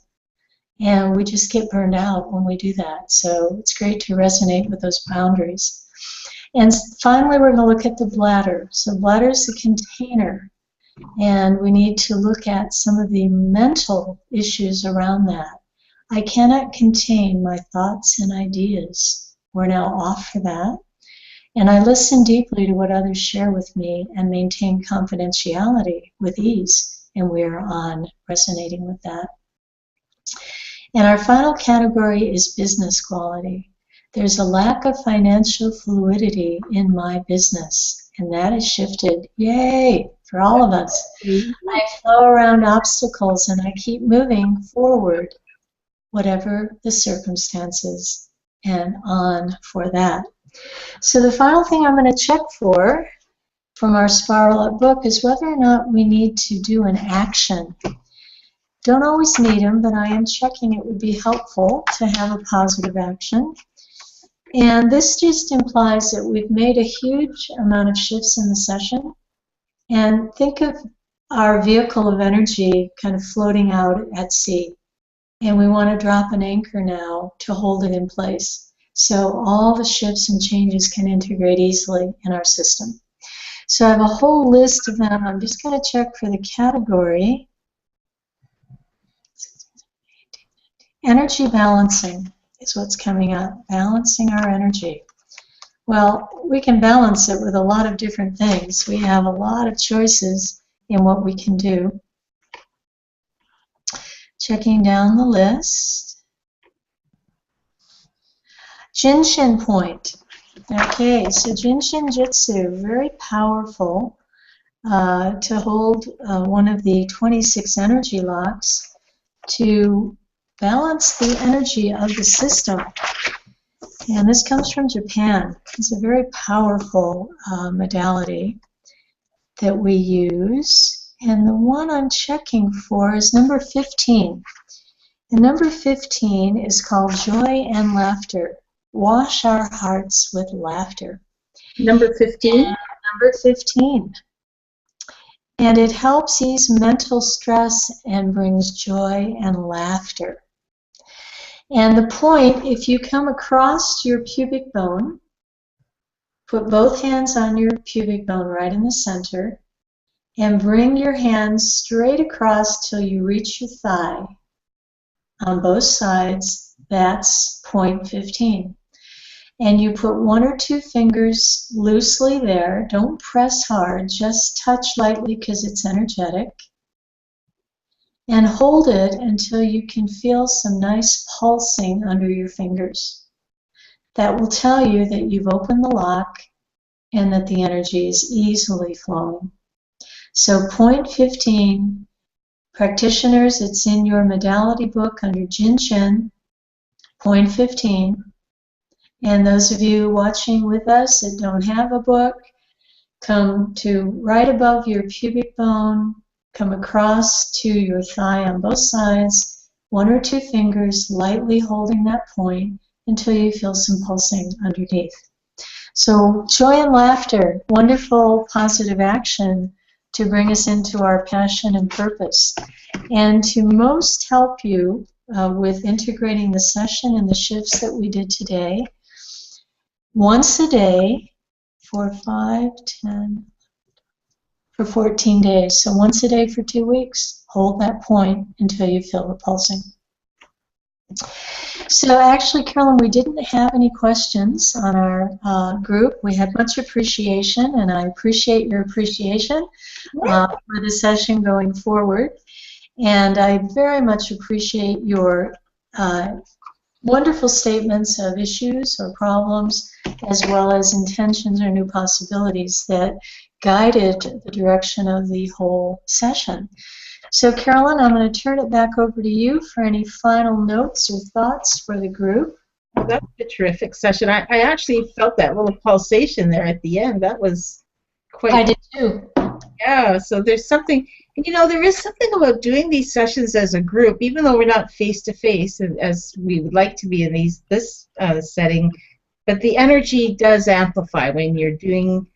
And we just get burned out when we do that. So it's great to resonate with those boundaries. And finally, we're going to look at the bladder. So bladder is a container. And we need to look at some of the mental issues around that. I cannot contain my thoughts and ideas. We're now off for that. And I listen deeply to what others share with me and maintain confidentiality with ease. And we are on resonating with that. And our final category is business quality. There's a lack of financial fluidity in my business, and that has shifted. Yay, for all of us. I flow around obstacles and I keep moving forward, whatever the circumstances, and on for that. So the final thing I'm going to check for from our Spiral Up book is whether or not we need to do an action. Don't always need them, but I am checking it would be helpful to have a positive action. And this just implies that we've made a huge amount of shifts in the session. And think of our vehicle of energy kind of floating out at sea. And we want to drop an anchor now to hold it in place. So all the shifts and changes can integrate easily in our system. So I have a whole list of them. I'm just going to check for the category. Energy balancing is what's coming up. Balancing our energy. Well, we can balance it with a lot of different things. We have a lot of choices in what we can do. Checking down the list. Jinshin point. Okay, so Jinshin Jitsu, very powerful to hold one of the 26 energy locks to balance the energy of the system. And this comes from Japan. It's a very powerful modality that we use. And the one I'm checking for is number 15. And number 15 is called Joy and Laughter. Wash our hearts with laughter. Number 15? Number 15. And it helps ease mental stress and brings joy and laughter. And the point, if you come across your pubic bone, put both hands on your pubic bone right in the center, and bring your hands straight across till you reach your thigh on both sides. That's point 15. And you put one or two fingers loosely there. Don't press hard, just touch lightly because it's energetic. And hold it until you can feel some nice pulsing under your fingers. That will tell you that you've opened the lock and that the energy is easily flowing. So point 15, practitioners, it's in your modality book under Jinshin, point 15. And those of you watching with us that don't have a book, come to right above your pubic bone, come across to your thigh on both sides, one or two fingers lightly holding that point until you feel some pulsing underneath. So joy and laughter, wonderful positive action to bring us into our passion and purpose. And to most help you with integrating the session and the shifts that we did today. Once a day for 5, 10, for 14 days. So once a day for 2 weeks. Hold that point until you feel the pulsing. So actually, Carolyn, we didn't have any questions on our group. We had much appreciation, and I appreciate your appreciation for the session going forward. And I very much appreciate your wonderful statements of issues or problems, as well as intentions or new possibilities that guided the direction of the whole session. So Carolyn, I'm going to turn it back over to you for any final notes or thoughts for the group. Well, that was a terrific session. I actually felt that little pulsation there at the end. That was quite... I did too. Yeah, so there's something, you know, there is something about doing these sessions as a group, even though we're not face-to-face as we would like to be in this setting, but the energy does amplify when you're doing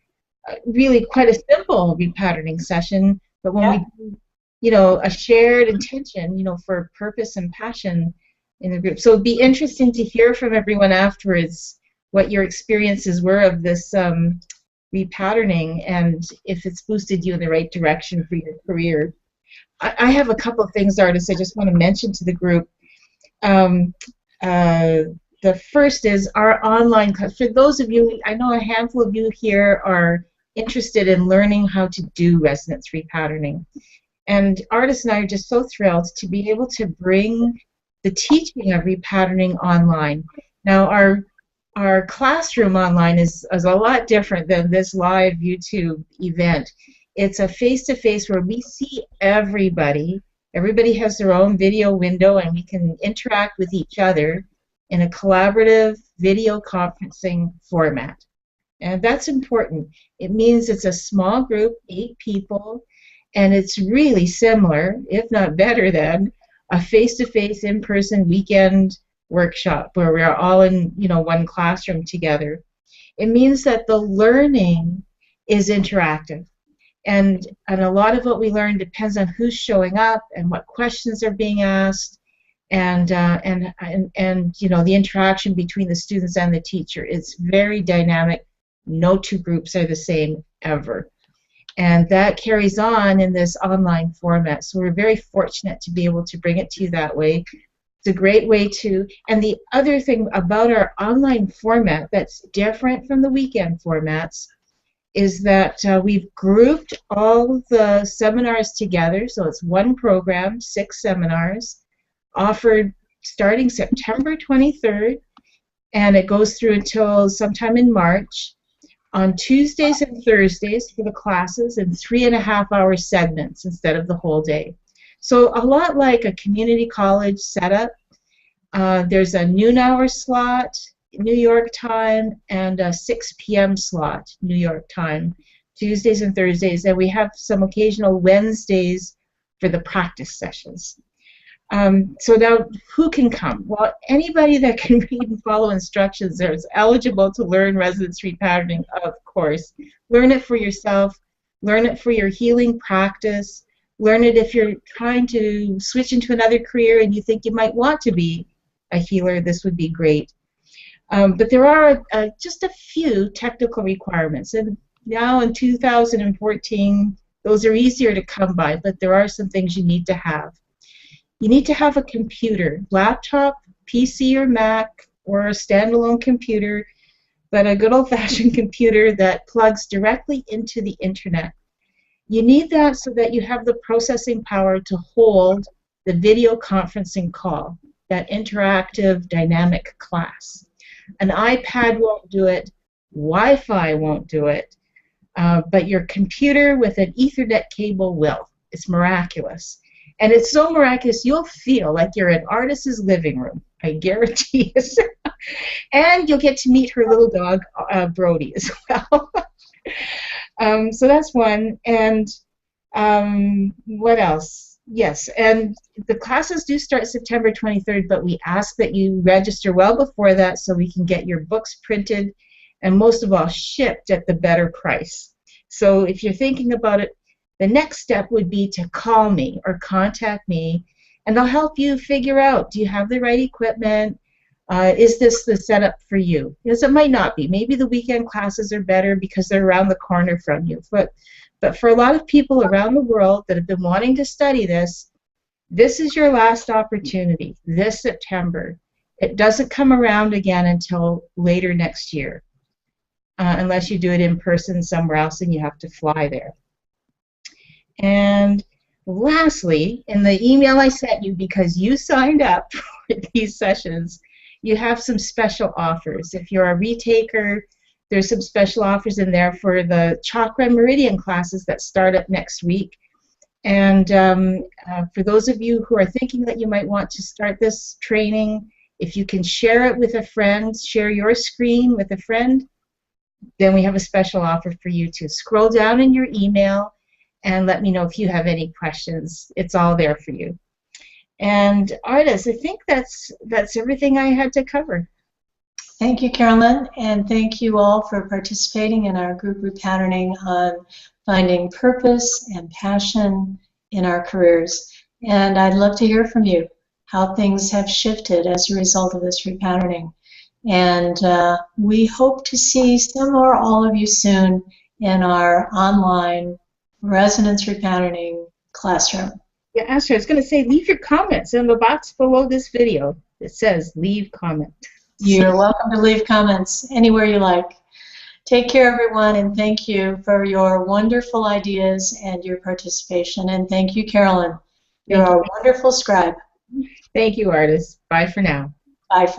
really quite a simple repatterning session, but when we do, you know, a shared intention, you know, for purpose and passion in the group. So it'd be interesting to hear from everyone afterwards what your experiences were of this repatterning and if it's boosted you in the right direction for your career. I have a couple of things, Ardis, I just want to mention to the group. The first is our online class. For those of you, I know a handful of you here are interested in learning how to do resonance repatterning. And Ardis and I are just so thrilled to be able to bring the teaching of repatterning online. Now, our classroom online is a lot different than this live YouTube event. It's a face-to-face where we see everybody. Everybody has their own video window, and we can interact with each other in a collaborative video conferencing format. And that's important. It means it's a small group, 8 people, and it's really similar, if not better than, a face-to-face, in-person weekend workshop where we're all in, you know, one classroom together. It means that the learning is interactive. And a lot of what we learn depends on who's showing up and what questions are being asked, and you know, the interaction between the students and the teacher. It's very dynamic. No 2 groups are the same ever. And that carries on in this online format. So we're very fortunate to be able to bring it to you that way. It's a great way to, and the other thing about our online format that's different from the weekend formats is that we've grouped all the seminars together, so it's one program, 6 seminars, offered starting September 23rd, and it goes through until sometime in March, on Tuesdays and Thursdays for the classes, in 3.5-hour segments instead of the whole day. So a lot like a community college setup. There's a noon-hour slot, New York time, and a 6 p.m. slot, New York time, Tuesdays and Thursdays, and we have some occasional Wednesdays for the practice sessions. So now, who can come? Well, anybody that can read and follow instructions is eligible to learn resonance repatterning, of course. Learn it for yourself. Learn it for your healing practice. Learn it if you're trying to switch into another career and you think you might want to be a healer. This would be great. But there are just a few technical requirements. And now in 2014, those are easier to come by, but there are some things you need to have. You need to have a computer, laptop, PC or Mac, or a standalone computer, but a good old-fashioned computer that plugs directly into the internet. You need that so that you have the processing power to hold the video conferencing call, that interactive, dynamic class. An iPad won't do it, Wi-Fi won't do it, but your computer with an Ethernet cable will. It's miraculous. And it's so miraculous, you'll feel like you're in Ardis's living room. I guarantee you. And you'll get to meet her little dog, Brody, as well. So that's one. And what else? Yes, and the classes do start September 23rd, but we ask that you register well before that so we can get your books printed and most of all shipped at the better price. So if you're thinking about it, the next step would be to call me or contact me and they'll help you figure out, do you have the right equipment? Is this the setup for you? Because it might not be. Maybe the weekend classes are better because they're around the corner from you. But for a lot of people around the world that have been wanting to study this is your last opportunity, this September. It doesn't come around again until later next year, unless you do it in person somewhere else and you have to fly there. And lastly, in the email I sent you, because you signed up for these sessions, you have some special offers. If you're a retaker, there's some special offers in there for the chakra and meridian classes that start up next week. And for those of you who are thinking that you might want to start this training, if you can share it with a friend, share your screen with a friend, then we have a special offer for you to scroll down in your email and let me know if you have any questions. It's all there for you. And Ardis, I think that's everything I had to cover. Thank you, Carolyn, and thank you all for participating in our group repatterning on finding purpose and passion in our careers. And I'd love to hear from you, how things have shifted as a result of this repatterning. And we hope to see some or all of you soon in our online resonance repatterning classroom. Yeah, Asher, I was going to say, leave your comments in the box below this video. It says leave comment. You're welcome to leave comments anywhere you like. Take care, everyone, and thank you for your wonderful ideas and your participation. And thank you, Carolyn. You're a wonderful scribe. Thank you, Ardis. Bye for now. Bye.